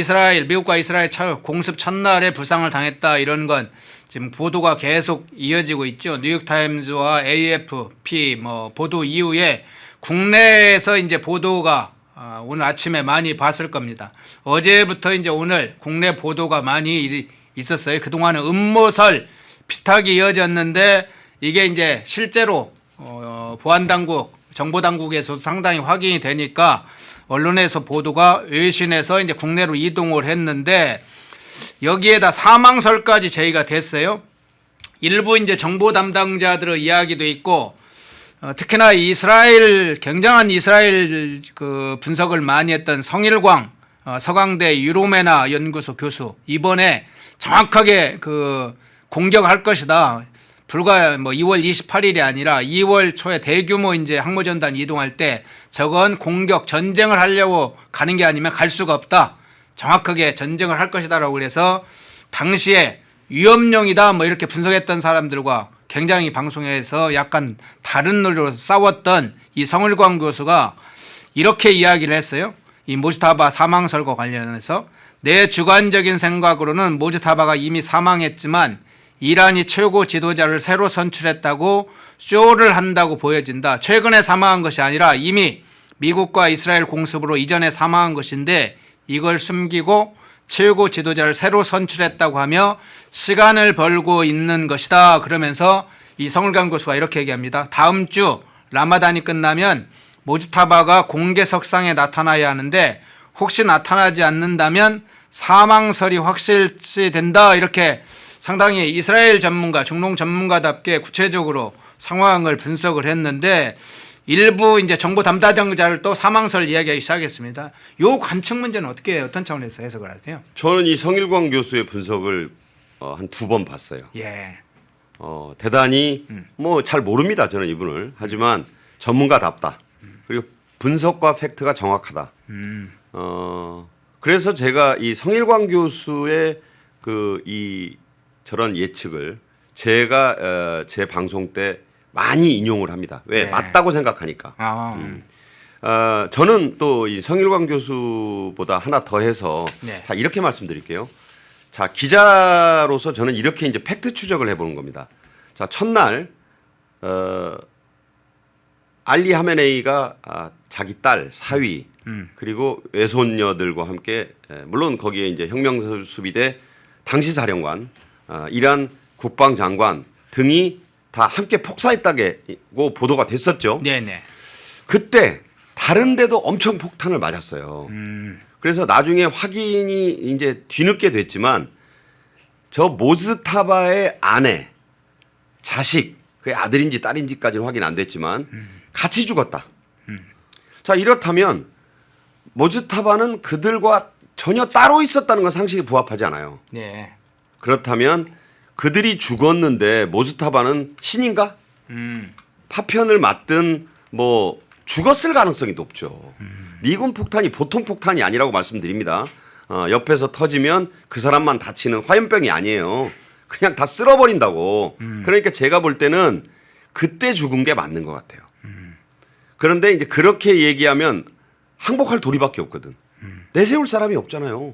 [SPEAKER 2] 미국과 이스라엘 공습 첫날에 부상을 당했다 이런 건 지금 보도가 계속 이어지고 있죠. 뉴욕타임즈와 AFP 보도 이후에 국내에서 이제 보도가 오늘 아침에 많이 봤을 겁니다. 어제부터 이제 오늘 국내 보도가 많이 있었어요. 그동안은 음모설 비슷하게 이어졌는데 이게 이제 실제로 보안당국 정보당국에서도 상당히 확인이 되니까 언론에서 보도가 외신에서 이제 국내로 이동을 했는데 여기에다 사망설까지 제기가 됐어요. 일부 이제 정보 담당자들의 이야기도 있고 특히나 이스라엘 굉장한 이스라엘 그 분석을 많이 했던 성일광 서강대 유로메나 연구소 교수 이번에 정확하게 그 공격할 것이다. 불과 뭐 2월 28일이 아니라 2월 초에 대규모 이제 항모전단 이동할 때 저건 공격 전쟁을 하려고 가는 게 아니면 갈 수가 없다. 정확하게 전쟁을 할 것이다라고 그래서 당시에 위험용이다 뭐 이렇게 분석했던 사람들과 굉장히 방송에서 약간 다른 논리로 싸웠던 이 성일광 교수가 이렇게 이야기를 했어요. 이 모즈타바 사망설과 관련해서 내 주관적인 생각으로는 모즈타바가 이미 사망했지만 이란이 최고 지도자를 새로 선출했다고 쇼를 한다고 보여진다. 최근에 사망한 것이 아니라 이미 미국과 이스라엘 공습으로 이전에 사망한 것인데 이걸 숨기고 최고 지도자를 새로 선출했다고 하며 시간을 벌고 있는 것이다. 그러면서 이 성일광 교수가 이렇게 얘기합니다. 다음 주 라마단이 끝나면 모즈타바가 공개석상에 나타나야 하는데 혹시 나타나지 않는다면 사망설이 확실시된다. 이렇게 상당히 이스라엘 전문가, 중동 전문가답게 구체적으로 상황을 분석을 했는데 일부 이제 정보 담당자를 또 사망설 이야기하기 시작했습니다. 요 관측 문제는 어떻게 어떤 차원에서 해석을 하세요?
[SPEAKER 3] 저는 이 성일광 교수의 분석을 한 2번 봤어요.
[SPEAKER 2] 예.
[SPEAKER 3] 대단히 뭐 잘 모릅니다. 저는 이분을. 하지만 전문가답다. 그리고 분석과 팩트가 정확하다. 그래서 제가 이 성일광 교수의 저런 예측을 제가 제 방송 때 많이 인용을 합니다. 왜?
[SPEAKER 2] 네.
[SPEAKER 3] 맞다고 생각하니까. 저는 또 이 성일광 교수보다 하나 더 해서
[SPEAKER 2] 네.
[SPEAKER 3] 자, 이렇게 말씀드릴게요. 자, 기자로서 저는 이렇게 이제 팩트 추적을 해보는 겁니다. 자, 첫날 알리 하메네이가 자기 딸 사위 그리고 외손녀들과 함께 물론 거기에 이제 혁명수비대 당시 사령관 이란 국방장관 등이 다 함께 폭사했다고 보도가 됐었죠.
[SPEAKER 2] 네네.
[SPEAKER 3] 그때 다른 데도 엄청 폭탄을 맞았어요. 그래서 나중에 확인이 이제 뒤늦게 됐지만 저 모즈타바의 아내, 자식, 그의 아들인지 딸인지까지는 확인 안 됐지만 같이 죽었다. 자, 이렇다면 모즈타바는 그들과 전혀 따로 있었다는 건 상식에 부합하지 않아요.
[SPEAKER 2] 네.
[SPEAKER 3] 그렇다면 그들이 죽었는데 모즈타바는 신인가? 파편을 맞든 뭐 죽었을 가능성이 높죠. 미군 폭탄이 보통 폭탄이 아니라고 말씀드립니다. 옆에서 터지면 그 사람만 다치는 화염병이 아니에요. 그냥 다 쓸어버린다고. 그러니까 제가 볼 때는 그때 죽은 게 맞는 것 같아요. 그런데 이제 그렇게 얘기하면 항복할 도리밖에 없거든. 내세울 사람이 없잖아요.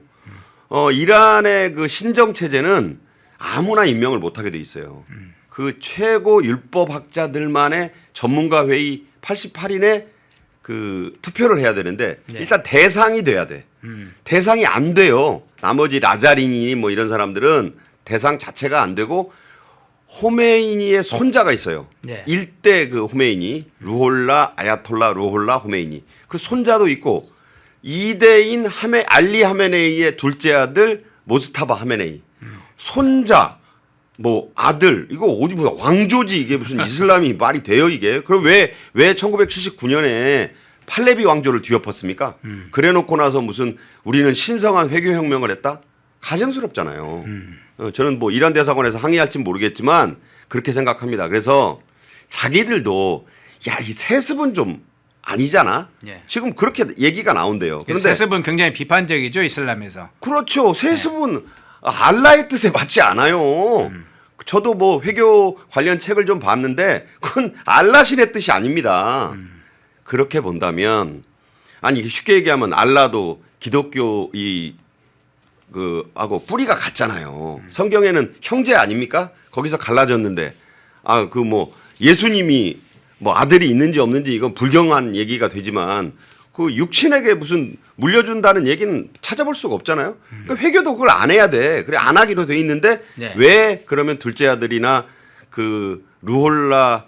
[SPEAKER 3] 이란의 그 신정 체제는 아무나 임명을 못하게 돼 있어요. 그 최고 율법학자들만의 전문가 회의 88인의 그 투표를 해야 되는데
[SPEAKER 2] 네.
[SPEAKER 3] 일단 대상이 돼야 돼. 대상이 안 돼요. 나머지 라자리니 뭐 이런 사람들은 대상 자체가 안 되고 호메이니의 손자가 있어요.
[SPEAKER 2] 네.
[SPEAKER 3] 일대 그 호메이니 루홀라 아야톨라 루홀라 호메이니 그 손자도 있고 2대인 알리 하메네이의 둘째 아들 모스타바 하메네이 손자 뭐 아들 이거 어디 뭐야 왕조지 이게 무슨 이슬람이 말이 돼요 이게. 그럼 왜 1979년에 팔레비 왕조를 뒤엎었습니까? 그래놓고 나서 무슨 우리는 신성한 회교혁명을 했다? 가증스럽잖아요. 저는 뭐 이란 대사관에서 항의할진 모르겠지만 그렇게 생각합니다. 그래서 자기들도 야, 이 세습은 좀 아니잖아.
[SPEAKER 2] 예.
[SPEAKER 3] 지금 그렇게 얘기가 나온대요. 그런데
[SPEAKER 2] 세습은 굉장히 비판적이죠 이슬람에서.
[SPEAKER 3] 그렇죠. 세습은 알라의 뜻에 맞지 않아요. 저도 뭐 회교 관련 책을 좀 봤는데 그건 알라신의 뜻이 아닙니다. 그렇게 본다면 아니 쉽게 얘기하면 알라도 기독교 하고 뿌리가 같잖아요. 성경에는 형제 아닙니까? 거기서 갈라졌는데 그 뭐 예수님이 뭐 아들이 있는지 없는지 이건 불경한 얘기가 되지만 그 육친에게 무슨 물려준다는 얘기는 찾아볼 수가 없잖아요. 그러니까 회교도 그걸 안 해야 돼. 그래 안 하기로 돼 있는데
[SPEAKER 2] 네.
[SPEAKER 3] 왜 그러면 둘째 아들이나 그 루홀라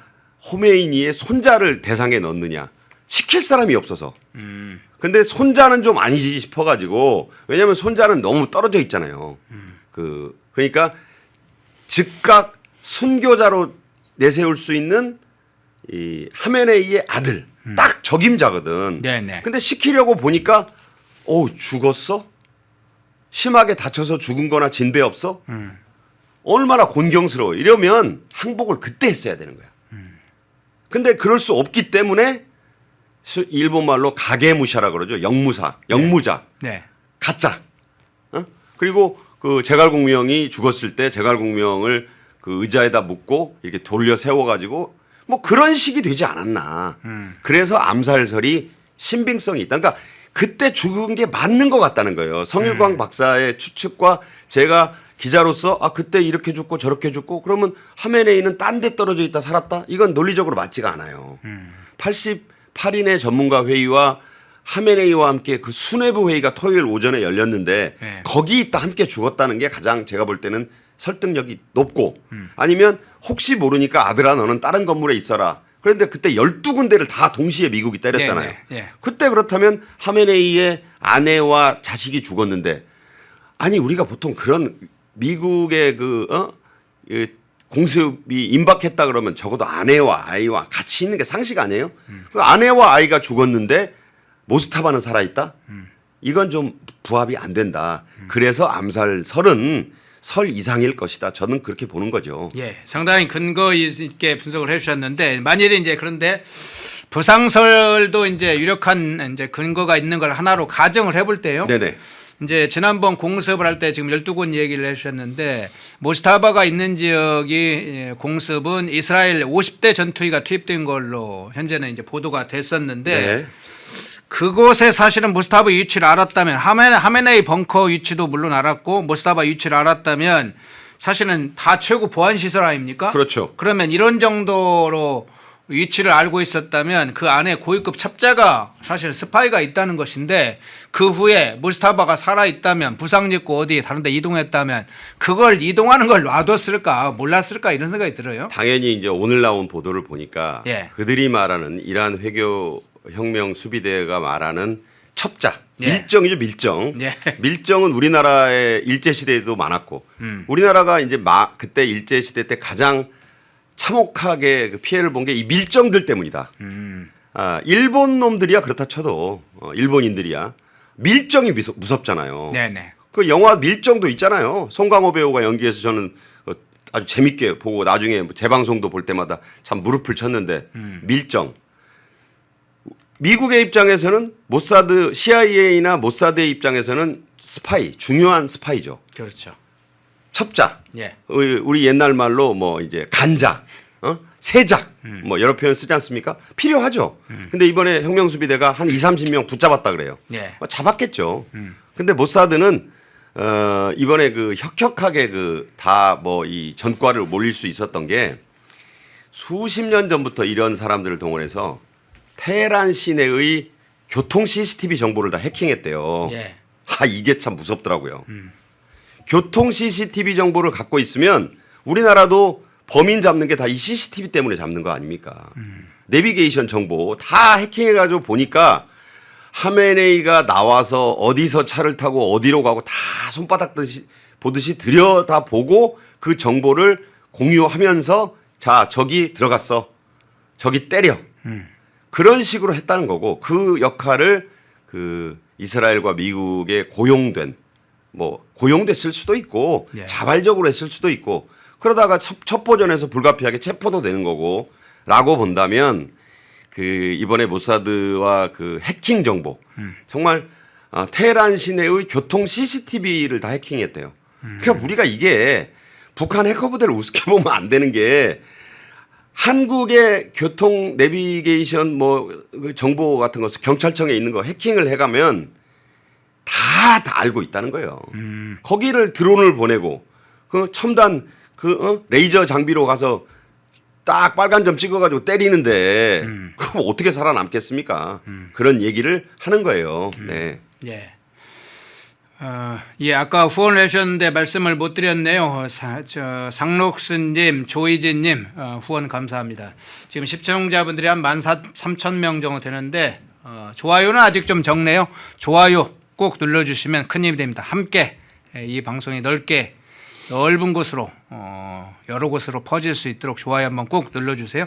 [SPEAKER 3] 호메이니의 손자를 대상에 넣느냐 시킬 사람이 없어서. 근데 손자는 좀 아니지 싶어가지고 왜냐하면 손자는 너무 떨어져 있잖아요. 그러니까 즉각 순교자로 내세울 수 있는 이 하메네이의 아들 딱 적임자거든.
[SPEAKER 2] 네네.
[SPEAKER 3] 근데 시키려고 보니까 죽었어? 심하게 다쳐서 죽은 거나 진배 없어? 얼마나 곤경스러워. 이러면 항복을 그때 했어야 되는 거야. 근데 그럴 수 없기 때문에 일본 말로 가게무샤라 그러죠. 영무자.
[SPEAKER 2] 네.
[SPEAKER 3] 가짜. 그리고 그 제갈공명이 죽었을 때 제갈공명을 그 의자에다 묶고 이렇게 돌려 세워가지고 뭐 그런 식이 되지 않았나. 그래서 암살설이 신빙성이 있다. 그러니까 그때 죽은 게 맞는 것 같다는 거예요. 성일광 박사의 추측과 제가 기자로서 그때 이렇게 죽고 저렇게 죽고 그러면 하메네이는 딴 데 떨어져 있다 살았다? 이건 논리적으로 맞지가 않아요. 88인의 전문가 회의와 하메네이와 함께 그 수뇌부 회의가 토요일 오전에 열렸는데
[SPEAKER 2] 네.
[SPEAKER 3] 거기 있다 함께 죽었다는 게 가장 제가 볼 때는 설득력이 높고 아니면 혹시 모르니까 아들아 너는 다른 건물에 있어라. 그런데 그때 12군데를 다 동시에 미국이 때렸잖아요.
[SPEAKER 2] 네.
[SPEAKER 3] 그때 그렇다면 하메네이의 아내와 자식이 죽었는데 아니 우리가 보통 그런 미국의 공습이 임박했다 그러면 적어도 아내와 아이와 같이 있는 게 상식 아니에요? 그 아내와 아이가 죽었는데 모스타바는 살아있다? 이건 좀 부합이 안 된다. 그래서 암살설은 설 이상일 것이다. 저는 그렇게 보는 거죠.
[SPEAKER 2] 예, 상당히 근거 있게 분석을 해주셨는데 만일에 이제 그런데 부상설도 이제 유력한 이제 근거가 있는 걸 하나로 가정을 해볼 때요.
[SPEAKER 3] 네네.
[SPEAKER 2] 이제 지난번 공습을 할 때 지금 12군 얘기를 해주셨는데 모스타바가 있는 지역이 공습은 이스라엘 50대 전투기가 투입된 걸로 현재는 이제 보도가 됐었는데
[SPEAKER 3] 네.
[SPEAKER 2] 그곳에 사실은 모스타바 위치를 알았다면 하메네이 벙커 위치도 물론 알았고 모스타바 위치를 알았다면 사실은 다 최고 보안 시설 아닙니까?
[SPEAKER 3] 그렇죠.
[SPEAKER 2] 그러면 이런 정도로 위치를 알고 있었다면 그 안에 고위급 첩자가 사실 스파이가 있다는 것인데 그 후에 무스타바가 살아있다면 부상짓고 어디 다른 데 이동했다면 그걸 이동하는 걸 놔뒀을까 몰랐을까 이런 생각이 들어요.
[SPEAKER 3] 당연히 이제 오늘 나온 보도를 보니까
[SPEAKER 2] 예.
[SPEAKER 3] 그들이 말하는 이란 회교혁명 수비대가 말하는 첩자
[SPEAKER 2] 예.
[SPEAKER 3] 밀정이죠 밀정.
[SPEAKER 2] 예.
[SPEAKER 3] 밀정은 우리나라의 일제 시대에도 많았고 우리나라가 이제 그때 일제 시대 때 가장 참혹하게 그 피해를 본 게 이 밀정들 때문이다. 일본 놈들이야 그렇다 쳐도 일본인들이야 밀정이 무섭잖아요.
[SPEAKER 2] 네네.
[SPEAKER 3] 그 영화 밀정도 있잖아요. 송강호 배우가 연기해서 저는 아주 재밌게 보고 나중에 재방송도 볼 때마다 참 무릎을 쳤는데 밀정. 미국의 입장에서는 모사드 CIA나 모사드의 입장에서는 스파이 중요한 스파이죠.
[SPEAKER 2] 그렇죠.
[SPEAKER 3] 첩자.
[SPEAKER 2] 예.
[SPEAKER 3] 우리 옛날 말로 뭐 이제 간자, 세작 뭐 여러 표현 쓰지 않습니까? 필요하죠. 근데 이번에 혁명수비대가 한 20-30명 붙잡았다 그래요.
[SPEAKER 2] 예.
[SPEAKER 3] 잡았겠죠. 근데 모사드는 이번에 그 혁혁하게 그 다 뭐 이 전과를 몰릴 수 있었던 게 수십 년 전부터 이런 사람들을 동원해서 테헤란 시내의 교통 CCTV 정보를 다 해킹했대요.
[SPEAKER 2] 예.
[SPEAKER 3] 이게 참 무섭더라고요. 교통 CCTV 정보를 갖고 있으면 우리나라도 범인 잡는 게 다 이 CCTV 때문에 잡는 거 아닙니까? 내비게이션 정보 다 해킹해가지고 보니까 하메네이가 나와서 어디서 차를 타고 어디로 가고 다 손바닥 보듯이 들여다보고 그 정보를 공유하면서 자 저기 들어갔어. 저기 때려. 그런 식으로 했다는 거고 그 역할을 그 이스라엘과 미국에 고용됐을 수도 있고
[SPEAKER 2] 예.
[SPEAKER 3] 자발적으로 했을 수도 있고 그러다가 첫 버전에서 불가피하게 체포도 되는 거고 라고 본다면 그 이번에 모사드와 그 해킹 정보 정말 테헤란 시내의 교통 CCTV를 다 해킹했대요. 그러니까 우리가 이게 북한 해커부대를 우습게 보면 안 되는 게 한국의 교통 내비게이션 그 정보 같은 거 경찰청에 있는 거 해킹을 해가면 다 알고 있다는 거예요. 거기를 드론을 보내고 그 첨단 레이저 장비로 가서 딱 빨간 점 찍어가지고 때리는데 그거 어떻게 살아남겠습니까? 그런 얘기를 하는 거예요. 네.
[SPEAKER 2] 예. 예, 아까 후원을 해주셨는데 말씀을 못 드렸네요. 상록수님, 조이진님 후원 감사합니다. 지금 시청자분들이 한 13,000명 정도 되는데 좋아요는 아직 좀 적네요. 좋아요 꼭 눌러주시면 큰 힘이 됩니다. 함께 이 방송이 넓은 곳으로 여러 곳으로 퍼질 수 있도록 좋아요 한번 꼭 눌러주세요.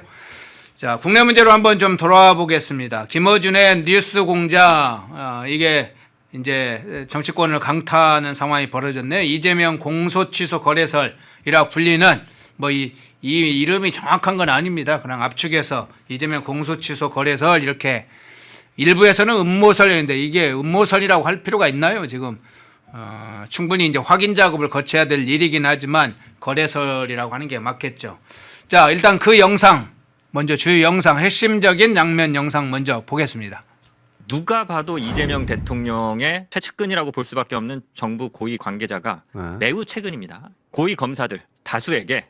[SPEAKER 2] 자, 국내 문제로 한번 좀 돌아와 보겠습니다. 김어준의 뉴스 공장 이게 이제 정치권을 강타하는 상황이 벌어졌네요. 이재명 공소 취소 거래설이라고 불리는 뭐 이 이름이 정확한 건 아닙니다. 그냥 압축해서 이재명 공소 취소 거래설 이렇게 일부에서는 음모설인데 이게 음모설이라고 할 필요가 있나요? 지금 충분히 이제 확인 작업을 거쳐야 될 일이긴 하지만 거래설이라고 하는 게 맞겠죠. 자, 일단 그 영상 먼저 주요 영상 핵심적인 장면 영상 먼저 보겠습니다.
[SPEAKER 4] 누가 봐도 이재명 대통령의 최측근이라고 볼 수밖에 없는 정부 고위 관계자가 매우 최근입니다. 고위 검사들 다수에게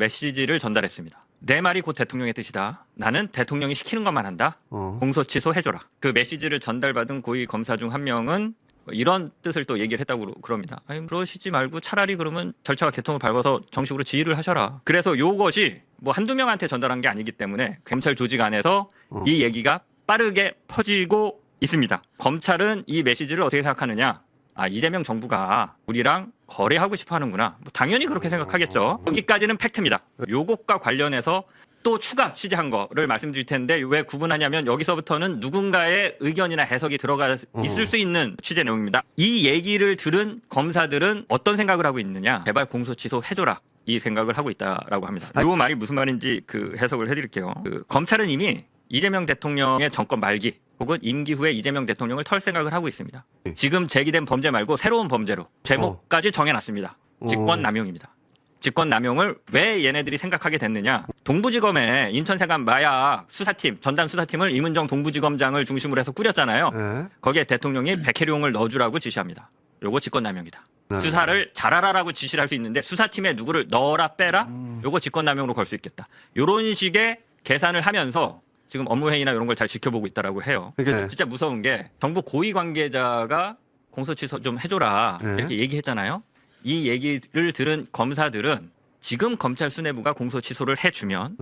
[SPEAKER 4] 메시지를 전달했습니다. 내 말이 곧 대통령의 뜻이다. 나는 대통령이 시키는 것만 한다. 공소 취소해줘라. 그 메시지를 전달받은 고위 검사 중 한 명은 이런 뜻을 또 얘기를 했다고 그럽니다. 아니, 그러시지 말고 차라리 그러면 절차와 개통을 밟아서 정식으로 지휘를 하셔라. 그래서 이것이 뭐 한두 명한테 전달한 게 아니기 때문에 검찰 조직 안에서 이 얘기가 빠르게 퍼지고 있습니다. 검찰은 이 메시지를 어떻게 생각하느냐? 이재명 정부가 우리랑 거래하고 싶어 하는구나. 뭐 당연히 그렇게 생각하겠죠. 여기까지는 팩트입니다. 요것과 관련해서 또 추가 취재한 거를 말씀드릴 텐데 왜 구분하냐면 여기서부터는 누군가의 의견이나 해석이 들어가 있을 수 있는 취재 내용입니다. 이 얘기를 들은 검사들은 어떤 생각을 하고 있느냐? 제발 공소 취소해줘라. 이 생각을 하고 있다라고 합니다. 이 말이 무슨 말인지 그 해석을 해드릴게요. 검찰은 이미 이재명 대통령의 정권 말기 혹은 임기 후에 이재명 대통령을 털 생각을 하고 있습니다. 지금 제기된 범죄 말고 새로운 범죄로 제목까지 정해놨습니다. 직권남용입니다. 직권남용을 왜 얘네들이 생각하게 됐느냐. 동부지검에 인천세관 마약 수사팀 전담 수사팀을 이문정 동부지검장을 중심으로 해서 꾸렸잖아요. 거기에 대통령이 백혜룡을 넣어주라고 지시합니다. 요거 직권남용이다. 수사를 잘하라라고 지시를 할 수 있는데 수사팀에 누구를 넣어라 빼라 요거 직권남용으로 걸 수 있겠다. 요런 식의 계산을 하면서 지금 업무회의나 이런 걸 잘 지켜보고 있다라고 해요. 진짜 무서운 게 정부 고위 관계자가 공소 취소 좀 해줘라 이렇게 얘기했잖아요. 이 얘기를 들은 검사들은 지금 검찰 수뇌부가 공소 취소를 해주면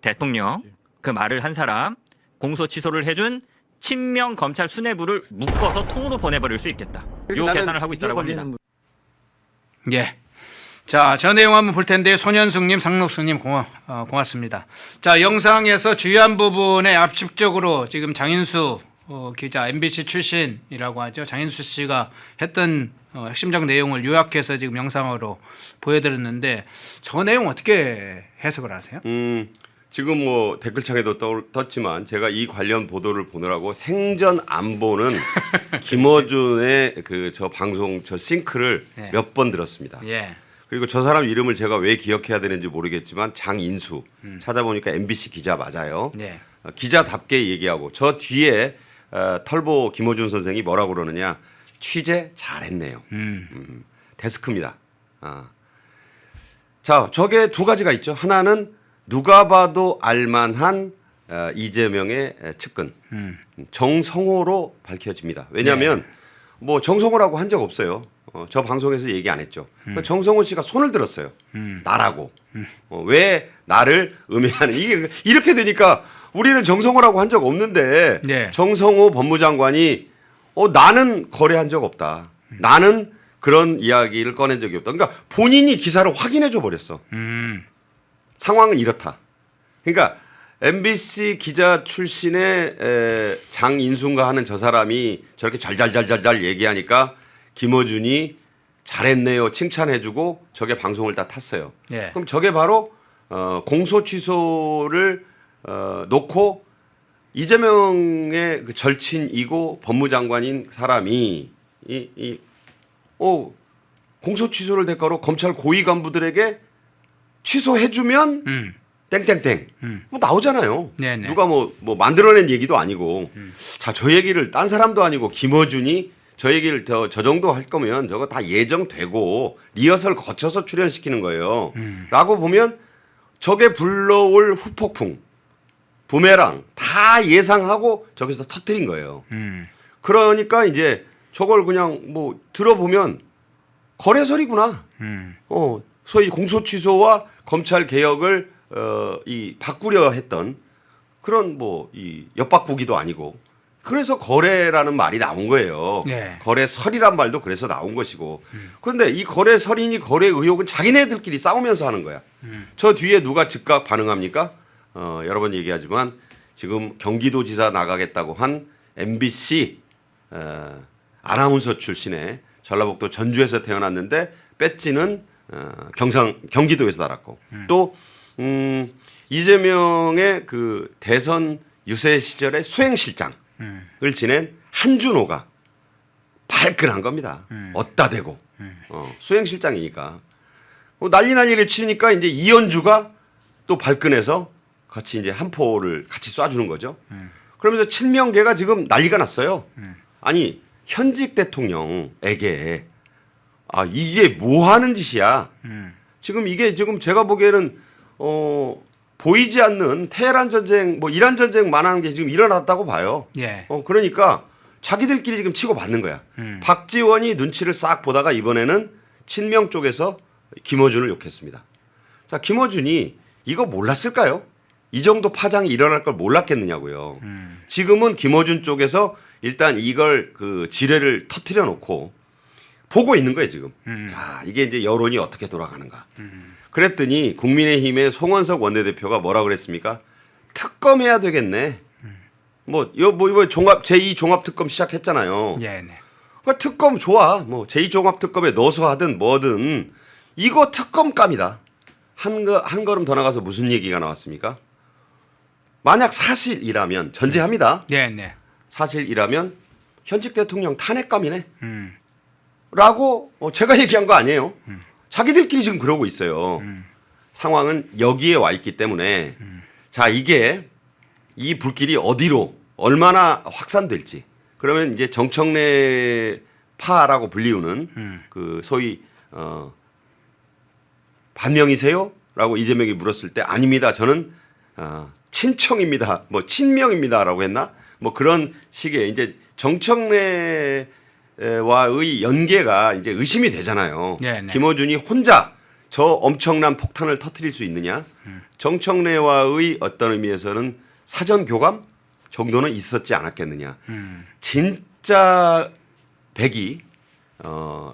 [SPEAKER 4] 대통령 그 말을 한 사람 공소 취소를 해준 친명 검찰 수뇌부를 묶어서 통으로 보내버릴 수 있겠다. 이 계산을 하고 있다고 합니다.
[SPEAKER 2] 예. 자, 저 내용 한번 볼 텐데 손현숙님, 상록수님 고맙습니다. 자, 영상에서 주요한 부분에 압축적으로 지금 장인수 기자 MBC 출신이라고 하죠. 장인수 씨가 했던 핵심적 내용을 요약해서 지금 영상으로 보여드렸는데 저 내용 어떻게 해석을 하세요?
[SPEAKER 3] 지금 뭐 댓글창에도 떴지만 제가 이 관련 보도를 보느라고 생전 안 보는 김어준의 그 저 방송 저 싱크를
[SPEAKER 2] 예.
[SPEAKER 3] 몇 번 들었습니다.
[SPEAKER 2] 예.
[SPEAKER 3] 그리고 저 사람 이름을 제가 왜 기억해야 되는지 모르겠지만 장인수 찾아보니까 MBC 기자 맞아요.
[SPEAKER 2] 예.
[SPEAKER 3] 기자답게 얘기하고 저 뒤에 털보 김어준 선생이 뭐라고 그러느냐 취재 잘했네요. 데스크입니다. 자, 저게 두 가지가 있죠. 하나는 누가 봐도 알만한 이재명의 측근 정성호로 밝혀집니다. 왜냐하면 뭐 정성호라고 한 적 없어요. 저 방송에서 얘기 안 했죠. 정성호 씨가 손을 들었어요. 나라고. 왜 나를 음해하는 이게 이렇게 되니까 우리는 정성호라고 한 적 없는데
[SPEAKER 2] 네.
[SPEAKER 3] 정성호 법무장관이 나는 거래한 적 없다. 나는 그런 이야기를 꺼낸 적이 없다. 그러니까 본인이 기사를 확인해 줘 버렸어. 상황은 이렇다. 그러니까 MBC 기자 출신의 장인순가 하는 저 사람이 저렇게 잘잘잘잘잘 얘기하니까 김어준이 잘했네요 칭찬해주고 저게 방송을 다 탔어요.
[SPEAKER 2] 예.
[SPEAKER 3] 그럼 저게 바로 공소 취소를 놓고 이재명의 그 절친이고 법무장관인 사람이 공소 취소를 대가로 검찰 고위 간부들에게 취소해주면 땡땡땡 뭐 나오잖아요.
[SPEAKER 2] 네네.
[SPEAKER 3] 누가 뭐 만들어낸 얘기도 아니고 자, 저 얘기를 딴 사람도 아니고 김어준이 저 얘기를 저 정도 할 거면 저거 다 예정되고 리허설 거쳐서 출연시키는 거예요. 라고 보면 저게 불러올 후폭풍 부메랑 다 예상하고 저기서 터뜨린 거예요. 그러니까 이제 저걸 그냥 뭐 들어보면 거래설이구나. 소위 공소 취소와 검찰 개혁을 이 바꾸려 했던 그런 뭐 이 엿바꾸기도 아니고 그래서 거래라는 말이 나온 거예요.
[SPEAKER 2] 네.
[SPEAKER 3] 거래설이란 말도 그래서 나온 것이고. 그런데 이 거래설이니 거래 의혹은 자기네들끼리 싸우면서 하는 거야. 저 뒤에 누가 즉각 반응합니까? 여러 번 얘기하지만 지금 경기도지사 나가겠다고 한 MBC 아나운서 출신의 전라북도 전주에서 태어났는데 배지는 경기도에서 달았고 또 이재명의 그 대선 유세 시절의 수행실장을 지낸 한준호가 발끈한 겁니다. 어따 대고 수행실장이니까 난리를 치니까 이제 이현주가 또 발끈해서 같이 이제 한 포를 같이 쏴주는 거죠. 그러면서 친명계가 지금 난리가 났어요. 아니 현직 대통령에게 이게 뭐 하는 짓이야. 지금 이게 지금 제가 보기에는 보이지 않는 테헤란 전쟁 뭐 이란 전쟁만한 게 지금 일어났다고 봐요.
[SPEAKER 2] 예.
[SPEAKER 3] 그러니까 자기들끼리 지금 치고받는 거야. 박지원이 눈치를 싹 보다가 이번에는 친명 쪽에서 김어준을 욕했습니다. 자, 김어준이 이거 몰랐을까요? 이 정도 파장이 일어날 걸 몰랐겠느냐고요. 지금은 김어준 쪽에서 일단 이걸 그 지뢰를 터뜨려 놓고 보고 있는 거예요, 지금. 자, 이게 이제 여론이 어떻게 돌아가는가. 그랬더니 국민의힘의 송원석 원내대표가 뭐라 그랬습니까? 특검해야 되겠네. 이번 제2 종합특검 시작했잖아요.
[SPEAKER 2] 예, 네.
[SPEAKER 3] 그러니까 특검 좋아. 뭐 제2 종합특검에 넣어서 하든 뭐든 이거 특검감이다. 한 걸음 더 나가서 무슨 얘기가 나왔습니까? 만약 사실이라면 전제합니다.
[SPEAKER 2] 네, 네.
[SPEAKER 3] 사실이라면 현직 대통령 탄핵감이네. 라고 제가 얘기한 거 아니에요. 자기들끼리 지금 그러고 있어요. 상황은 여기에 와 있기 때문에 자, 이게 이 불길이 어디로 얼마나 확산될지 그러면 이제 정청래 파라고 불리우는 그 소위 반명이세요? 라고 이재명이 물었을 때 아닙니다. 저는 친청입니다. 뭐 친명입니다라고 했나? 뭐 그런 식의 이제 정청래와의 연계가 이제 의심이 되잖아요.
[SPEAKER 2] 네네.
[SPEAKER 3] 김어준이 혼자 저 엄청난 폭탄을 터뜨릴 수 있느냐? 정청래와의 어떤 의미에서는 사전 교감 정도는 있었지 않았겠느냐? 진짜 백이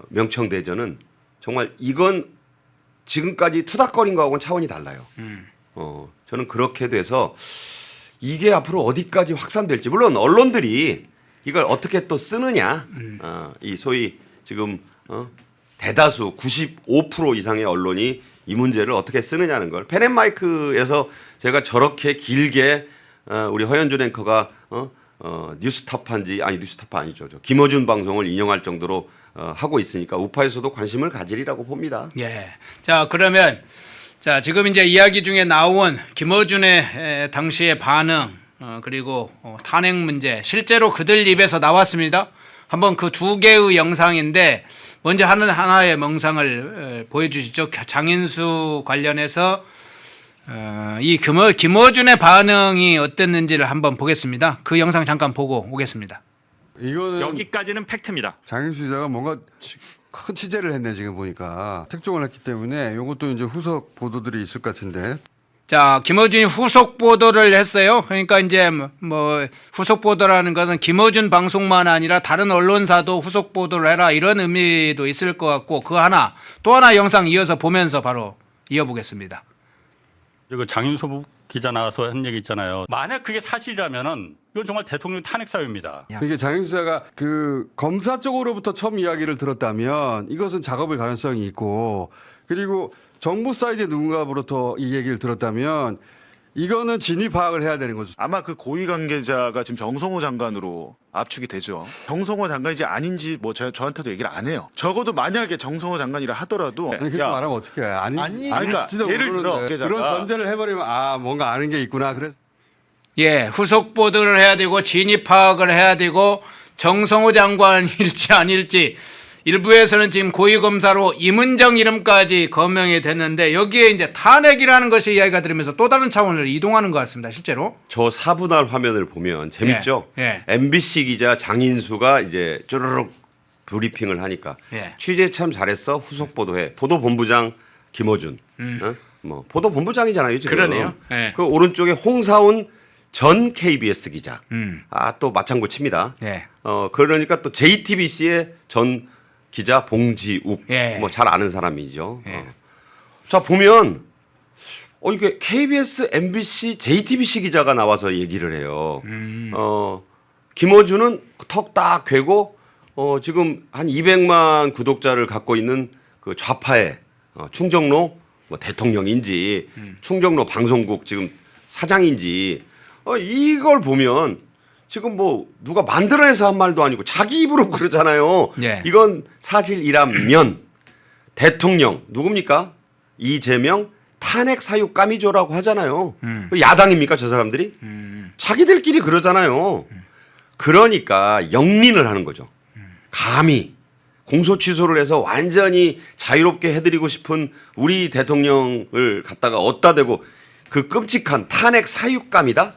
[SPEAKER 3] 명청대전은 정말 이건 지금까지 투닥거린 거하고는 차원이 달라요. 저는 그렇게 돼서 이게 앞으로 어디까지 확산될지 물론 언론들이 이걸 어떻게 또 쓰느냐 이 소위 지금 대다수 95% 이상의 언론이 이 문제를 어떻게 쓰느냐는 걸 펜앤마이크에서 제가 저렇게 길게 우리 허현준 앵커가 뉴스타파인지 아니 뉴스타파 아니죠. 김어준 방송을 인용할 정도로 하고 있으니까 우파에서도 관심을 가지리라고 봅니다.
[SPEAKER 2] 예. 자, 그러면 자, 지금 이제 이야기 중에 나온 김어준의 당시의 반응 그리고 탄핵 문제 실제로 그들 입에서 나왔습니다. 한번 그 두 개의 영상인데 먼저 하나의 영상을 보여주시죠. 장인수 관련해서 이 김어준의 반응이 어땠는지를 한번 보겠습니다. 그 영상 잠깐 보고 오겠습니다.
[SPEAKER 5] 이거는
[SPEAKER 4] 여기까지는 팩트입니다.
[SPEAKER 5] 장인수 기자가 뭔가 큰 취재를 했네 지금 보니까 특종을 했기 때문에 이것도 이제 후속 보도들이 있을 것 같은데.
[SPEAKER 2] 자, 김어준이 후속 보도를 했어요. 그러니까 이제 뭐 후속 보도라는 것은 김어준 방송만 아니라 다른 언론사도 후속 보도를 해라 이런 의미도 있을 것 같고 그 하나 또 하나 영상 이어서 보면서 바로 이어보겠습니다.
[SPEAKER 6] 그 장윤소 기자 나와서 한 얘기 있잖아요. 만약 그게 사실이라면은 이건 정말 대통령 탄핵 사유입니다.
[SPEAKER 5] 이게 장인수 기자가 그 검사 쪽으로부터 처음 이야기를 들었다면 이것은 작업일 가능성이 있고 그리고 정부 사이드의 누군가로부터 이 얘기를 들었다면 이거는 진위 파악을 해야 되는 거죠.
[SPEAKER 7] 아마 그 고위 관계자가 지금 정성호 장관으로 압축이 되죠. 정성호 장관인지 아닌지 뭐 저한테도 얘기를 안 해요. 적어도 만약에 정성호 장관이라 하더라도
[SPEAKER 5] 아니 그렇게 말하면 어떻게 해?
[SPEAKER 7] 그러니까 예를 들어
[SPEAKER 5] 그런 전제를 해버리면 뭔가 아는 게 있구나. 그래서
[SPEAKER 2] 예, 후속 보도를 해야 되고 진위 파악을 해야 되고 정성호 장관일지 아닐지 일부에서는 지금 고위검사로 임은정 이름까지 거명이 됐는데 여기에 이제 탄핵이라는 것이 이야기가 들으면서 또 다른 차원을 이동하는 것 같습니다. 실제로.
[SPEAKER 3] 저 4분할 화면을 보면 재밌죠.
[SPEAKER 2] 예.
[SPEAKER 3] MBC 기자 장인수가 이제 쭈르륵 브리핑을 하니까
[SPEAKER 2] 예.
[SPEAKER 3] 취재 참 잘했어. 후속 보도해. 보도본부장 김어준. 어? 뭐 보도본부장이잖아요 지금.
[SPEAKER 2] 그러네요. 예.
[SPEAKER 3] 그 오른쪽에 홍사훈 전 KBS 기자.
[SPEAKER 2] 음.
[SPEAKER 3] 또 맞장구 칩니다.
[SPEAKER 2] 예.
[SPEAKER 3] 그러니까 또 JTBC의 전 기자 봉지욱.
[SPEAKER 2] 예.
[SPEAKER 3] 뭐 잘 아는 사람이죠.
[SPEAKER 2] 예.
[SPEAKER 3] 자 보면 이게 KBS, MBC, JTBC 기자가 나와서 얘기를 해요. 김어준은 턱 딱 괴고 지금 한 200만 구독자를 갖고 있는 그 좌파의 충정로 뭐 대통령인지 충정로 방송국 지금 사장인지 이걸 보면 지금 뭐 누가 만들어내서 한 말도 아니고 자기 입으로 그러잖아요.
[SPEAKER 2] 예.
[SPEAKER 3] 이건 사실이라면 대통령 누굽니까? 이재명 탄핵 사유감이죠라고 하잖아요. 야당입니까 저 사람들이? 자기들끼리 그러잖아요. 그러니까 영린을 하는 거죠. 감히 공소 취소를 해서 완전히 자유롭게 해드리고 싶은 우리 대통령을 갖다가 어디다 대고 그 끔찍한 탄핵 사유감이다?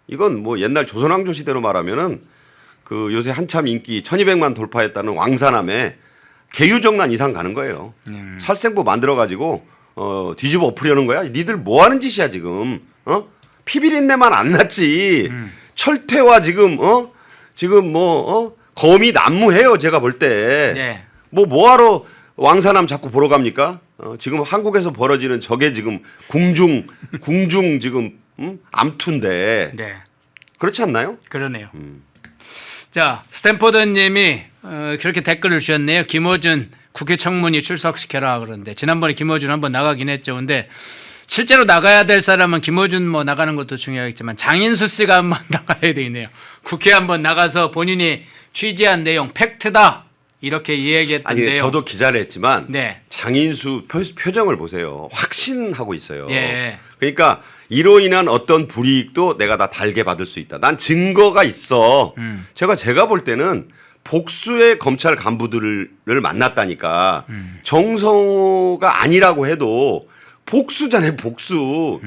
[SPEAKER 3] 이건 뭐 옛날 조선왕조 시대로 말하면은 그 요새 한참 인기 1200만 돌파했다는 왕사남에 개유정난 이상 가는 거예요. 살생부 만들어가지고 뒤집어 엎으려는 거야. 니들 뭐 하는 짓이야 지금? 피비린내만 안 났지. 철퇴와 지금 지금 뭐 거미 난무해요 제가 볼 때.
[SPEAKER 2] 네.
[SPEAKER 3] 뭐하러 왕사남 자꾸 보러 갑니까? 지금 한국에서 벌어지는 저게 지금 궁중 지금 암투인데
[SPEAKER 2] 네.
[SPEAKER 3] 그렇지 않나요?
[SPEAKER 2] 그러네요. 자, 스탠포드님이 그렇게 댓글을 주셨네요. 김어준 국회 청문회 출석시켜라 그러는데 지난번에 김어준 한번 나가긴 했죠. 근데 실제로 나가야 될 사람은 김어준 뭐 나가는 것도 중요하겠지만 장인수 씨가 한번 나가야 되네요. 국회 한번 나가서 본인이 취재한 내용 팩트다 이렇게 이야기했던데요.
[SPEAKER 3] 아니 저도 기자를 했지만
[SPEAKER 2] 네.
[SPEAKER 3] 장인수 표정을 보세요. 확신하고 있어요.
[SPEAKER 2] 예.
[SPEAKER 3] 그러니까 이로 인한 어떤 불이익도 내가 다 달게 받을 수 있다. 난 증거가 있어. 제가 볼 때는 복수의 검찰 간부들을 만났다니까 정성호가 아니라고 해도 복수잖아요. 복수.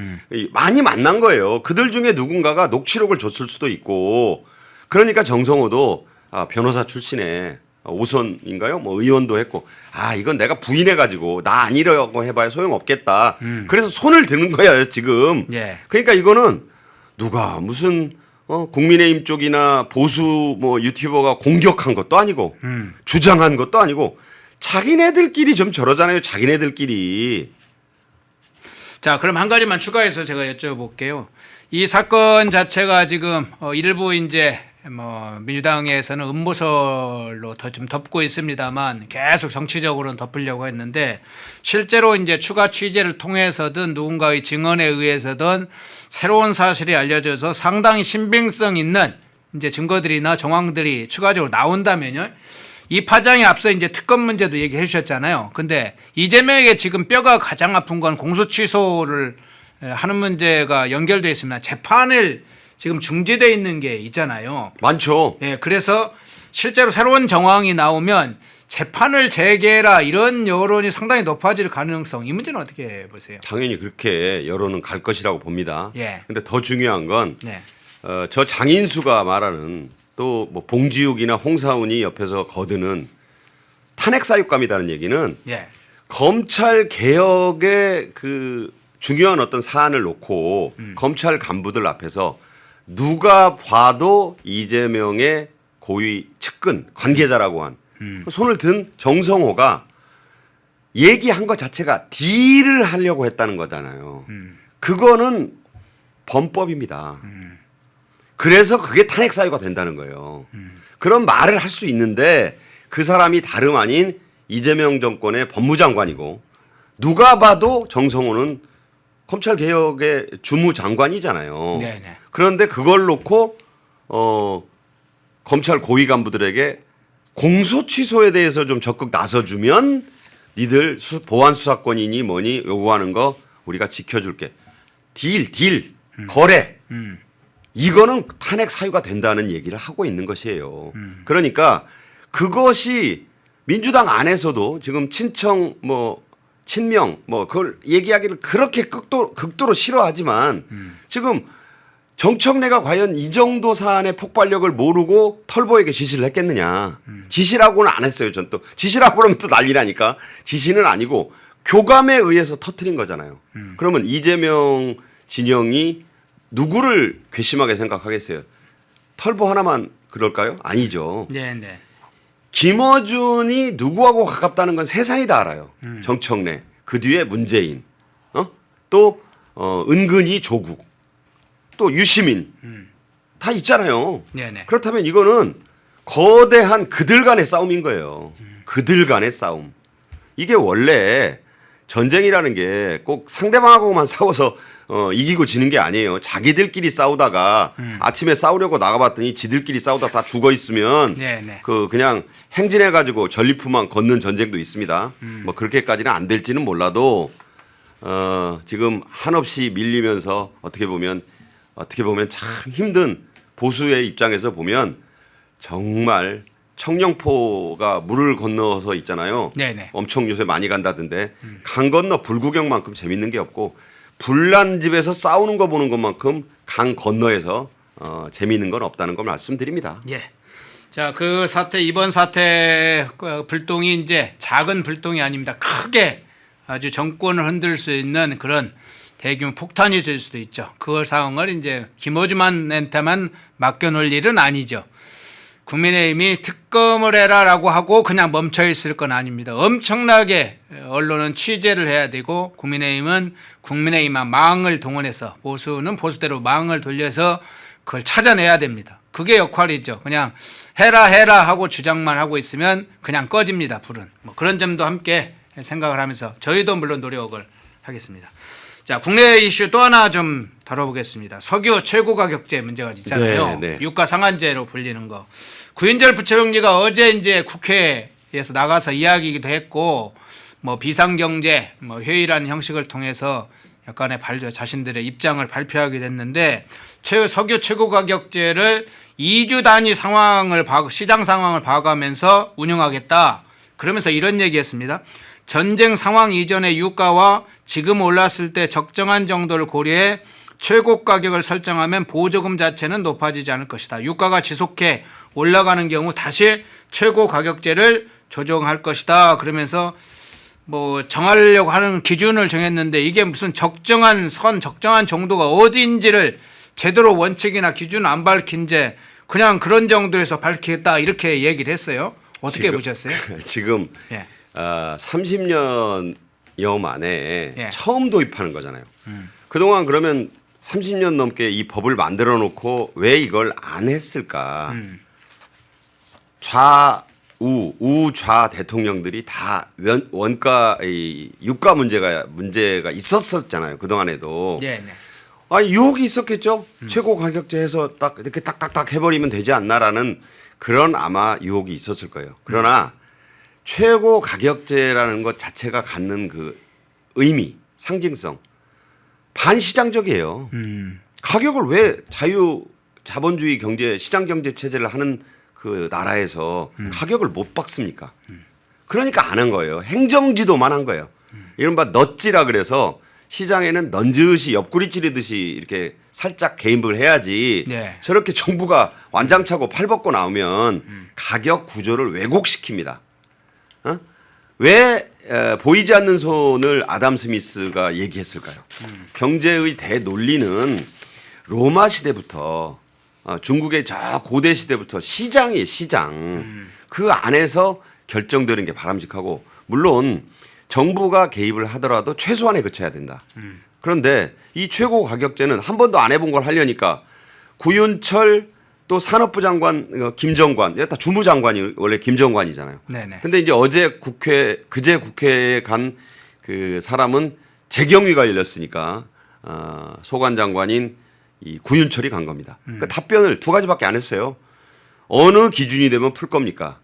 [SPEAKER 3] 많이 만난 거예요. 그들 중에 누군가가 녹취록을 줬을 수도 있고 그러니까 정성호도 변호사 출신에 오선인가요? 뭐 의원도 했고 이건 내가 부인해가지고 나 아니라고 해봐야 소용없겠다. 그래서 손을 드는 거예요 지금.
[SPEAKER 2] 예.
[SPEAKER 3] 그러니까 이거는 누가 무슨 국민의힘 쪽이나 보수 뭐 유튜버가 공격한 것도 아니고 주장한 것도 아니고 자기네들끼리 좀 저러잖아요. 자기네들끼리.
[SPEAKER 2] 자, 그럼 한 가지만 추가해서 제가 여쭤볼게요. 이 사건 자체가 지금 일부 이제 뭐 민주당에서는 음모설로 더 좀 덮고 있습니다만 계속 정치적으로는 덮으려고 했는데 실제로 이제 추가 취재를 통해서든 누군가의 증언에 의해서든 새로운 사실이 알려져서 상당히 신빙성 있는 이제 증거들이나 정황들이 추가적으로 나온다면요. 이 파장에 앞서 이제 특검 문제도 얘기해 주셨잖아요. 근데 이재명에게 지금 뼈가 가장 아픈 건 공소 취소를 하는 문제가 연결되어 있습니다. 재판을 지금 중지되어 있는 게 있잖아요.
[SPEAKER 3] 많죠.
[SPEAKER 2] 예, 그래서 실제로 새로운 정황이 나오면 재판을 재개해라 이런 여론이 상당히 높아질 가능성, 이 문제는 어떻게 보세요?
[SPEAKER 3] 당연히 그렇게 여론은 갈 것이라고 봅니다.
[SPEAKER 2] 예.
[SPEAKER 3] 근데 더 중요한 건
[SPEAKER 2] 네.
[SPEAKER 3] 저 장인수가 말하는 또 뭐 봉지욱이나 홍사훈이 옆에서 거드는 탄핵 사유감이라는 얘기는
[SPEAKER 2] 예.
[SPEAKER 3] 검찰 개혁의 그 중요한 어떤 사안을 놓고 검찰 간부들 앞에서 누가 봐도 이재명의 고위 측근 관계자라고 한 손을 든 정성호가 얘기한 것 자체가 딜을 하려고 했다는 거잖아요. 그거는 범법입니다. 그래서 그게 탄핵 사유가 된다는 거예요. 그런 말을 할 수 있는데 그 사람이 다름 아닌 이재명 정권의 법무장관이고 누가 봐도 정성호는 검찰개혁의 주무장관이잖아요.
[SPEAKER 2] 네네.
[SPEAKER 3] 그런데 그걸 놓고 검찰 고위 간부들에게 공소 취소에 대해서 좀 적극 나서주면 니들 보안 수사권이니 뭐니 요구하는 거 우리가 지켜줄게. 딜, 거래. 이거는 탄핵 사유가 된다는 얘기를 하고 있는 것이에요. 그러니까 그것이 민주당 안에서도 지금 친청 뭐 친명 뭐 그걸 얘기하기를 그렇게 극도로 싫어하지만 지금 정청래가 과연 이 정도 사안의 폭발력을 모르고 털보에게 지시를 했겠느냐. 지시라고는 안 했어요. 전 또 지시라고 그러면 또 난리나니까 지시는 아니고 교감에 의해서 터트린 거잖아요. 그러면 이재명 진영이 누구를 괘씸하게 생각하겠어요? 털보 하나만 그럴까요? 아니죠.
[SPEAKER 2] 네, 네.
[SPEAKER 3] 김어준이 누구하고 가깝다는 건 세상이 다 알아요. 정청래, 그 뒤에 문재인, 또 은근히 조국, 또 유시민 다 있잖아요.
[SPEAKER 2] 네네.
[SPEAKER 3] 그렇다면 이거는 거대한 그들 간의 싸움인 거예요. 그들 간의 싸움. 이게 원래 전쟁이라는 게 꼭 상대방하고만 싸워서 이기고 지는 게 아니에요. 자기들끼리 싸우다가 아침에 싸우려고 나가봤더니 지들끼리 싸우다 다 죽어 있으면
[SPEAKER 2] 네네.
[SPEAKER 3] 그냥 행진해 가지고 전리품만 걷는 전쟁도 있습니다. 뭐 그렇게까지는 안 될지는 몰라도 지금 한없이 밀리면서 어떻게 보면 참 힘든 보수의 입장에서 보면 정말 청령포가 물을 건너서 있잖아요.
[SPEAKER 2] 네네.
[SPEAKER 3] 엄청 요새 많이 간다던데 강 건너 불구경만큼 재밌는 게 없고 불난 집에서 싸우는 거 보는 것만큼 강 건너에서 재미있는 건 없다는 걸 말씀드립니다.
[SPEAKER 2] 예. 자, 그 사태, 이번 사태 불똥이 이제 작은 불똥이 아닙니다. 크게 아주 정권을 흔들 수 있는 그런 대규모 폭탄이 될 수도 있죠. 그 상황을 이제 김어준한테만 맡겨놓을 일은 아니죠. 국민의힘이 특검을 해라라고 하고 그냥 멈춰 있을 건 아닙니다. 엄청나게 언론은 취재를 해야 되고 국민의힘은 국민의힘만 망을 동원해서 보수는 보수대로 망을 돌려서 그걸 찾아내야 됩니다. 그게 역할이죠. 그냥 해라 하고 주장만 하고 있으면 그냥 꺼집니다. 불은. 뭐 그런 점도 함께 생각을 하면서 저희도 물론 노력을 하겠습니다. 자, 국내 이슈 또 하나 좀 다뤄보겠습니다. 석유 최고가격제 문제가 있잖아요.
[SPEAKER 3] 네, 네.
[SPEAKER 2] 유가 상한제로 불리는 거. 구인절 부처령리가 어제 이제 국회에서 나가서 이야기기도 했고, 뭐 비상경제, 뭐 회의라는 형식을 통해서 약간의 자신들의 입장을 발표하게 됐는데, 석유 최고가격제를 2주 단위 시장 상황을 봐가면서 운영하겠다. 그러면서 이런 얘기했습니다. 전쟁 상황 이전의 유가와 지금 올랐을 때 적정한 정도를 고려해 최고 가격을 설정하면 보조금 자체는 높아지지 않을 것이다. 유가가 지속해 올라가는 경우 다시 최고 가격제를 조정할 것이다. 그러면서 뭐 정하려고 하는 기준을 정했는데 이게 무슨 적정한 정도가 어디인지를 제대로 원칙이나 기준 안 밝힌 채 그냥 그런 정도에서 밝히겠다 이렇게 얘기를 했어요. 어떻게 보셨어요?
[SPEAKER 3] 지금
[SPEAKER 2] 예.
[SPEAKER 3] 30년여 만에
[SPEAKER 2] 예.
[SPEAKER 3] 처음 도입하는 거잖아요. 그동안 그러면 30년 넘게 이 법을 만들어 놓고 왜 이걸 안 했을까? 우좌 대통령들이 다 원가 유가 문제가 있었었잖아요. 그동안에도.
[SPEAKER 2] 네, 네.
[SPEAKER 3] 유혹이 있었겠죠. 최고 가격제 해서 딱 이렇게 딱딱딱 해버리면 되지 않나라는 그런 아마 유혹이 있었을 거예요. 그러나 최고 가격제라는 것 자체가 갖는 그 의미, 상징성 반시장적이에요. 가격을 왜 자본주의 경제, 시장 경제 체제를 하는 그 나라에서 가격을 못 박습니까? 그러니까 안 한 거예요. 행정지도만 한 거예요. 이른바 넛지라 그래서 시장에는 넌지시 옆구리 찌르듯이 이렇게 살짝 개입을 해야지
[SPEAKER 2] 네.
[SPEAKER 3] 저렇게 정부가 완장차고 팔 벗고 나오면 가격 구조를 왜곡시킵니다. 왜 보이지 않는 손을 아담 스미스가 얘기했을까요? 경제의 대논리는 로마 시대부터 중국의 저 고대 시대부터 시장이에요. 시장. 그 안에서 결정되는 게 바람직하고 물론 정부가 개입을 하더라도 최소한에 그쳐야 된다. 그런데 이 최고 가격제는 한 번도 안 해본 걸 하려니까 구윤철 또 산업부 장관 김정관 다 주무장관이 원래 김정관이잖아요.
[SPEAKER 2] 네네.
[SPEAKER 3] 근데 이제 그제 국회에 간 그 사람은 재경위가 열렸으니까 소관 장관인 이 구윤철이 간 겁니다. 그러니까 답변을 두 가지밖에 안 했어요. 어느 기준이 되면 풀 겁니까?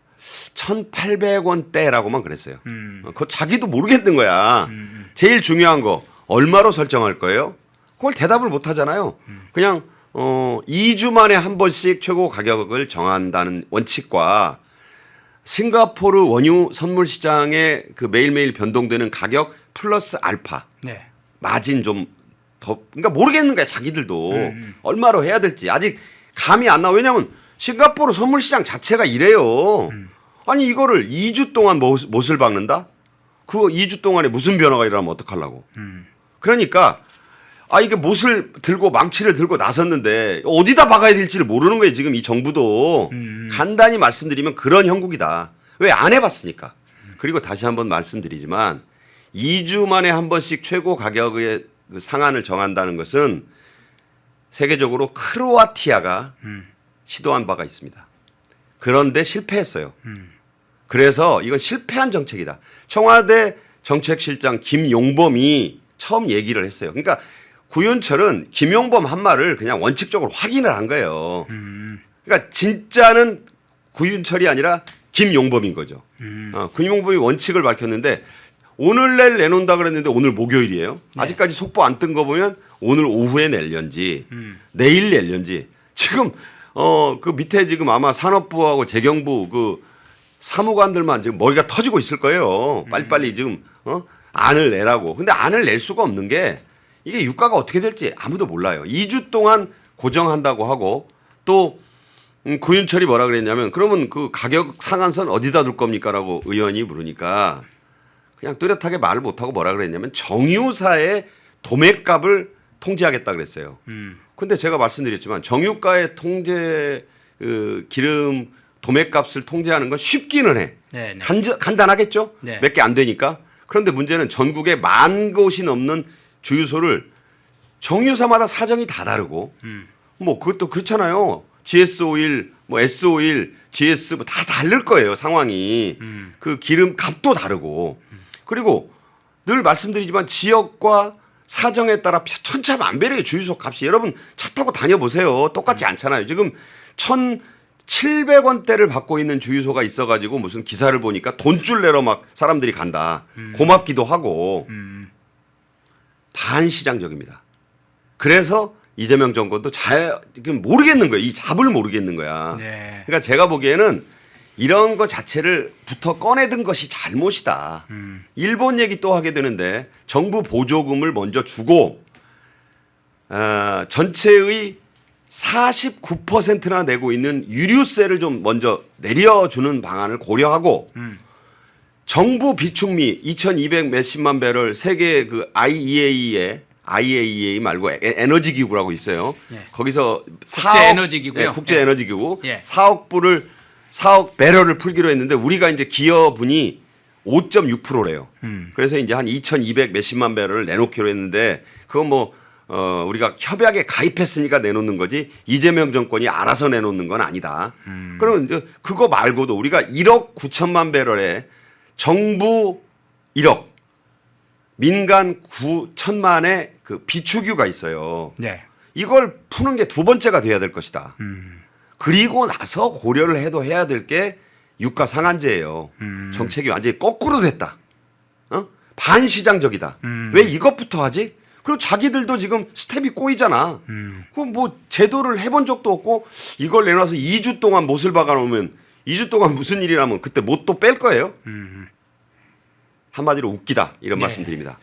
[SPEAKER 3] 1,800원대라고만 그랬어요. 그거 자기도 모르겠는 거야. 제일 중요한 거 얼마로 설정할 거예요? 그걸 대답을 못 하잖아요. 그냥 2주 만에 한 번씩 최고 가격을 정한다는 원칙과 싱가포르 원유 선물 시장에 그 매일매일 변동되는 가격 플러스 알파
[SPEAKER 2] 네.
[SPEAKER 3] 마진 좀 더 그러니까 모르겠는 거야 자기들도 얼마로 해야 될지 아직 감이 안 나와. 왜냐하면 싱가포르 선물 시장 자체가 이래요. 아니 이거를 2주 동안 못을 박는다? 그거 2주 동안에 무슨 변화가 일어나면 어떡하려고. 그러니까 이게 못을 들고 망치를 들고 나섰는데 어디다 박아야 될지를 모르는 거예요. 지금 이 정부도. 간단히 말씀드리면 그런 형국이다. 왜 안 해봤으니까. 그리고 다시 한번 말씀드리지만 2주 만에 한 번씩 최고 가격의 그 상한을 정한다는 것은 세계적으로 크로아티아가 시도한 바가 있습니다. 그런데 실패했어요. 그래서 이건 실패한 정책이다. 청와대 정책실장 김용범이 처음 얘기를 했어요. 그러니까 구윤철은 김용범 한 말을 그냥 원칙적으로 확인을 한 거예요. 그러니까 진짜는 구윤철이 아니라 김용범인 거죠. 김용범이 원칙을 밝혔는데 오늘 내놓는다 그랬는데 오늘 목요일이에요. 아직까지 속보 안 뜬 거 보면 오늘 오후에 낼련지 내일 낼련지 지금 그 밑에 지금 아마 산업부하고 재경부 그 사무관들만 지금 머리가 터지고 있을 거예요. 빨리빨리 지금 안을 내라고. 근데 안을 낼 수가 없는 게 이게 유가가 어떻게 될지 아무도 몰라요. 2주 동안 고정한다고 하고 또 구윤철이 뭐라 그랬냐면 그러면 그 가격 상한선 어디다 둘 겁니까라고 의원이 물으니까 그냥 뚜렷하게 말을 못하고 뭐라 그랬냐면 정유사의 도매값을 통제하겠다 그랬어요. 근데 제가 말씀드렸지만 정유가의 통제 기름 도매값을 통제하는 건 쉽기는 해.
[SPEAKER 2] 네, 네.
[SPEAKER 3] 간단하겠죠?
[SPEAKER 2] 네.
[SPEAKER 3] 몇 개 안 되니까. 그런데 문제는 전국에 10,000곳이 넘는 주유소를 정유사마다 사정이 다 다르고 뭐 그것도 그렇잖아요. GS 오일, 뭐 S 오일, GS 뭐 다 다를 거예요. 상황이. 그 기름 값도 다르고. 그리고 늘 말씀드리지만 지역과 사정에 따라 천차만별이에요. 주유소 값이. 여러분 차 타고 다녀보세요. 똑같지 않잖아요. 지금 1,700원대를 받고 있는 주유소가 있어가지고 무슨 기사를 보니까 돈줄 내러 막 사람들이 간다. 고맙기도 하고. 반시장적입니다. 그래서 이재명 정권도 지금 모르겠는 거예요. 이 잡을 모르겠는 거야.
[SPEAKER 2] 네.
[SPEAKER 3] 그러니까 제가 보기에는 이런 거 자체를 꺼내든 것이 잘못이다. 일본 얘기 또 하게 되는데 정부 보조금을 먼저 주고 전체의 49%나 내고 있는 유류세를 좀 먼저 내려주는 방안을 고려하고 정부 비축미 2,200 몇십만 배럴 세계 그 IEA 말고 에너지 기구라고 있어요.
[SPEAKER 2] 네.
[SPEAKER 3] 거기서
[SPEAKER 2] 국제 에너지 기구요.
[SPEAKER 3] 네, 국제 에너지 기구
[SPEAKER 2] 예.
[SPEAKER 3] 4억 배럴을 풀기로 했는데 우리가 이제 기여분이 5.6%래요. 그래서 이제 한 2,200 몇십만 배럴을 내놓기로 했는데 그건 뭐 우리가 협약에 가입했으니까 내놓는 거지 이재명 정권이 알아서 내놓는 건 아니다. 그러면 이제 그거 말고도 우리가 1억 9천만 배럴에 정부 1억, 민간 9천만의 그 비축유가 있어요.
[SPEAKER 2] 네.
[SPEAKER 3] 이걸 푸는 게 두 번째가 돼야 될 것이다. 그리고 나서 고려를 해야 될 게 유가 상한제예요. 정책이 완전히 거꾸로 됐다. 반시장적이다. 왜 이것부터 하지? 그리고 자기들도 지금 스텝이 꼬이잖아. 그럼 뭐 제도를 해본 적도 없고 이걸 내놔서 2주 동안 못을 박아놓으면 2주 동안 무슨 일이 나면 그때 못 또 뺄 거예요. 한마디로 웃기다 이런 말씀 드립니다.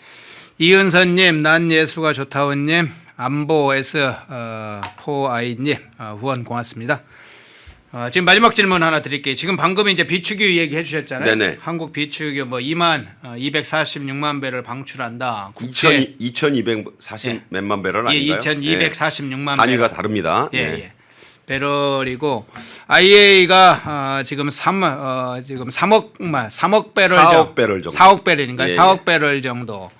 [SPEAKER 2] 이은선님, 난 예수가 좋다원님, 안보S4i님 후원 고맙습니다. 지금 마지막 질문 하나 드릴게요. 지금 방금 이제 비축유 얘기해 주셨잖아요.
[SPEAKER 3] 네네.
[SPEAKER 2] 한국 비축유 뭐 246만 배를 방출한다.
[SPEAKER 3] 2,240
[SPEAKER 2] 예.
[SPEAKER 3] 몇만 배럴
[SPEAKER 2] 예,
[SPEAKER 3] 아닌가요?
[SPEAKER 2] 2,246만
[SPEAKER 3] 단위가
[SPEAKER 2] 배럴.
[SPEAKER 3] 다릅니다.
[SPEAKER 2] 예,
[SPEAKER 3] 네.
[SPEAKER 2] 예. 배럴이고 IEA가 지금 3억 배럴
[SPEAKER 3] 4억 배럴 정도.
[SPEAKER 2] 4억 배럴인가요?
[SPEAKER 3] 예,
[SPEAKER 2] 4억
[SPEAKER 3] 예.
[SPEAKER 2] 배럴 정도.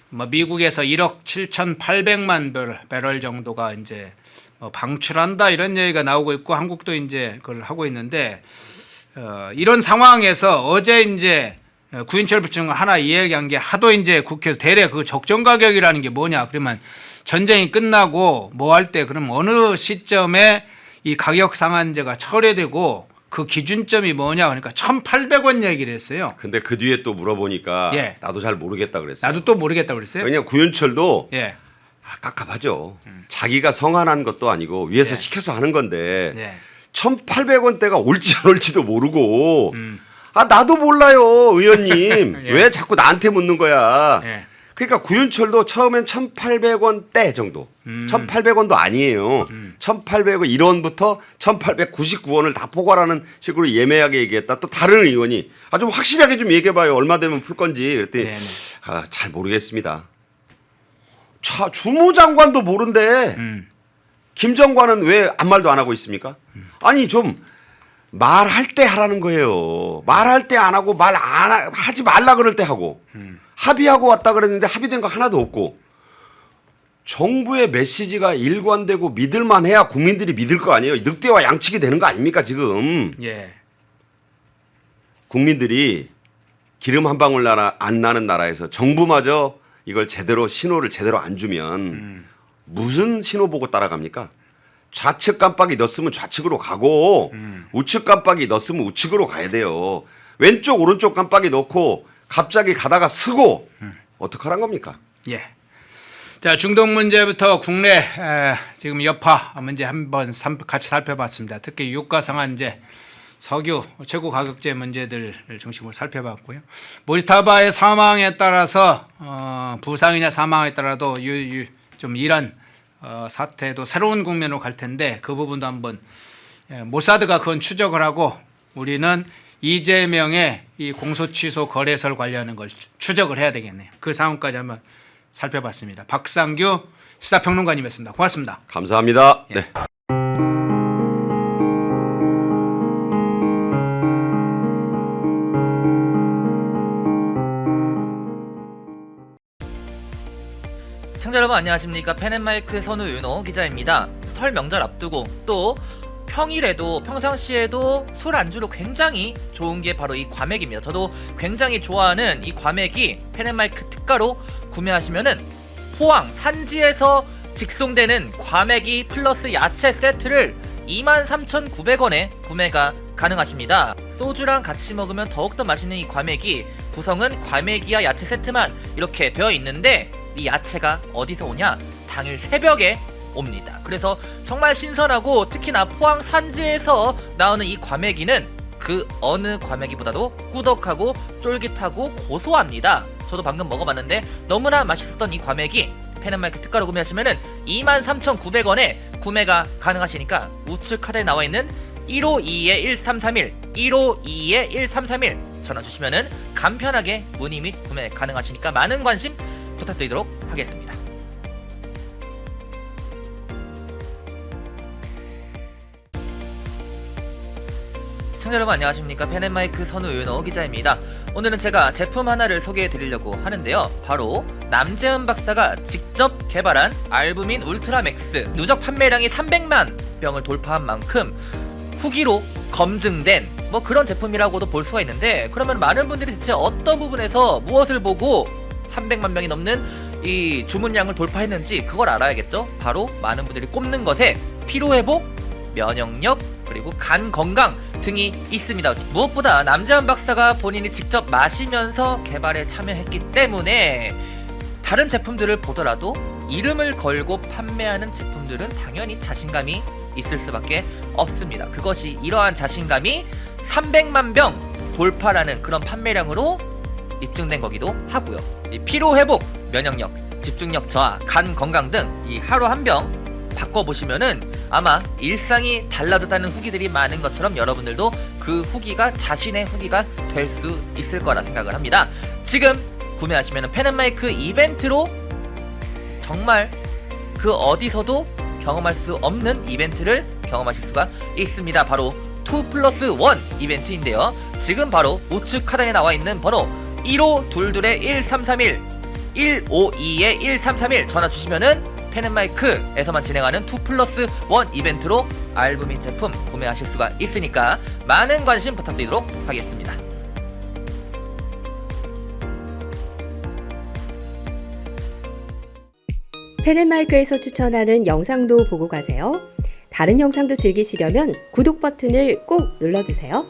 [SPEAKER 2] 뭐 미국에서 1억 7,800만 배럴 정도가 이제 방출한다 이런 얘기가 나오고 있고 한국도 이제 그걸 하고 있는데 이런 상황에서 어제 이제 구인철 부총리가 하나 이야기한 게 하도 이제 국회에서 대래 그 적정 가격이라는 게 뭐냐 그러면 전쟁이 끝나고 뭐 할 때 그럼 어느 시점에 이 가격 상한제가 철회되고 그 기준점이 뭐냐 그러니까 1,800원 얘기를 했어요.
[SPEAKER 3] 근데 그 뒤에 또 물어보니까
[SPEAKER 2] 예.
[SPEAKER 3] 나도 잘 모르겠다 그랬어요.
[SPEAKER 2] 나도 또 모르겠다고 그랬어요.
[SPEAKER 3] 왜냐면 구윤철도
[SPEAKER 2] 예.
[SPEAKER 3] 깝깝하죠. 자기가 성안한 것도 아니고 위에서
[SPEAKER 2] 네.
[SPEAKER 3] 시켜서 하는 건데
[SPEAKER 2] 네.
[SPEAKER 3] 1,800원대가 올지 안 올지도 모르고 나도 몰라요 의원님.
[SPEAKER 2] 예.
[SPEAKER 3] 왜 자꾸 나한테 묻는 거야.
[SPEAKER 2] 예.
[SPEAKER 3] 그러니까 구윤철도 처음엔 1,800원대 정도. 1,800원도 아니에요. 1,800원 1원부터 1,899원을 다 포괄하는 식으로 예매하게 얘기했다. 또 다른 의원이 좀 확실하게 좀 얘기해봐요. 얼마 되면 풀 건지. 그랬더니
[SPEAKER 2] 네네.
[SPEAKER 3] 잘 모르겠습니다. 주무장관도 모른대. 김 장관은 왜 아무 말도 안 하고 있습니까? 아니 좀 말할 때 하라는 거예요. 말할 때 안 하고 하지 말라 그럴 때 하고 합의하고 왔다 그랬는데 합의된 거 하나도 없고 정부의 메시지가 일관되고 믿을만 해야 국민들이 믿을 거 아니에요. 늑대와 양측이 되는 거 아닙니까 지금.
[SPEAKER 2] 예.
[SPEAKER 3] 국민들이 기름 한 방울 안 나는 나라에서 정부마저 이걸 신호를 제대로 안 주면 무슨 신호 보고 따라갑니까? 좌측 깜빡이 넣었으면 좌측으로 가고 우측 깜빡이 넣었으면 우측으로 가야 돼요. 왼쪽 오른쪽 깜빡이 넣고 갑자기 가다가 쓰고 어떡하란 겁니까?
[SPEAKER 2] 예. 자, 중동 문제부터 국내 지금 여파 문제 한번 같이 살펴봤습니다. 특히 유가 상한제, 석유 최고 가격제 문제들을 중심으로 살펴봤고요. 모지타바의 사망에 따라서 부상이냐 사망에 따라도 좀 이런 사태도 새로운 국면으로 갈 텐데 그 부분도 한번 모사드가 그건 추적을 하고 우리는 이재명의 이 공소 취소 거래설 관련한 걸 추적을 해야 되겠네요. 그 상황까지 한번 살펴봤습니다. 박상규 시사평론가님이었습니다. 고맙습니다.
[SPEAKER 3] 감사합니다.
[SPEAKER 2] 예.
[SPEAKER 3] 네.
[SPEAKER 8] 시청자 여러분 안녕하십니까. 펜앤마이크 선우 윤호 기자입니다. 설 명절 앞두고 또 평일에도 평상시에도 술 안주로 굉장히 좋은 게 바로 이 과메기입니다. 저도 굉장히 좋아하는 이 과메기 펜앤마이크 특가로 구매하시면은 포항 산지에서 직송되는 과메기 플러스 야채 세트를 23,900원에 구매가 가능하십니다. 소주랑 같이 먹으면 더욱더 맛있는 이 과메기, 구성은 과메기와 야채 세트만 이렇게 되어 있는데 이 야채가 어디서 오냐? 당일 새벽에 옵니다. 그래서 정말 신선하고 특히나 포항 산지에서 나오는 이 과메기는 그 어느 과메기보다도 꾸덕하고 쫄깃하고 고소합니다. 저도 방금 먹어봤는데 너무나 맛있었던 이 과메기 펜앤마이크 특가로 구매하시면은 23,900원에 구매가 가능하시니까 우측 카드에 나와있는 152-1331 152-1331 전화 주시면은 간편하게 문의 및 구매 가능하시니까 많은 관심 부탁드리도록 하겠습니다. 시청자 여러분 안녕하십니까. 펜앤마이크 선우 윤호 기자입니다. 오늘은 제가 제품 하나를 소개해 드리려고 하는데요. 바로 남재은 박사가 직접 개발한 알부민 울트라맥스, 누적 판매량이 300만 병을 돌파한 만큼 후기로 검증된 뭐 그런 제품이라고도 볼 수가 있는데, 그러면 많은 분들이 대체 어떤 부분에서 무엇을 보고 300만 명이 넘는 이 주문량을 돌파했는지 그걸 알아야겠죠. 바로 많은 분들이 꼽는 것에 피로회복, 면역력, 그리고 간 건강 등이 있습니다. 무엇보다 남재은 박사가 본인이 직접 마시면서 개발에 참여했기 때문에 다른 제품들을 보더라도 이름을 걸고 판매하는 제품들은 당연히 자신감이 있을 수밖에 없습니다. 그것이 이러한 자신감이 300만 병 돌파라는 그런 판매량으로 입증된 거기도 하고요. 이 피로회복, 면역력, 집중력 저하, 간 건강 등 이 하루 한 병 바꿔보시면은 아마 일상이 달라졌다는 후기들이 많은 것처럼 여러분들도 그 후기가 자신의 후기가 될 수 있을 거라 생각을 합니다. 지금 구매하시면은 펜앤마이크 이벤트로 정말 그 어디서도 경험할 수 없는 이벤트를 경험하실 수가 있습니다. 바로 2+1 이벤트인데요. 지금 바로 우측 하단에 나와 있는 번호 1522-1331 152-1331 전화 주시면은 펜앤마이크에서만 진행하는 2+1 이벤트로 알부민 제품 구매하실 수가 있으니까 많은 관심 부탁드리도록 하겠습니다.
[SPEAKER 9] 펜앤마이크에서 추천하는 영상도 보고 가세요. 다른 영상도 즐기시려면 구독 버튼을 꼭 눌러주세요.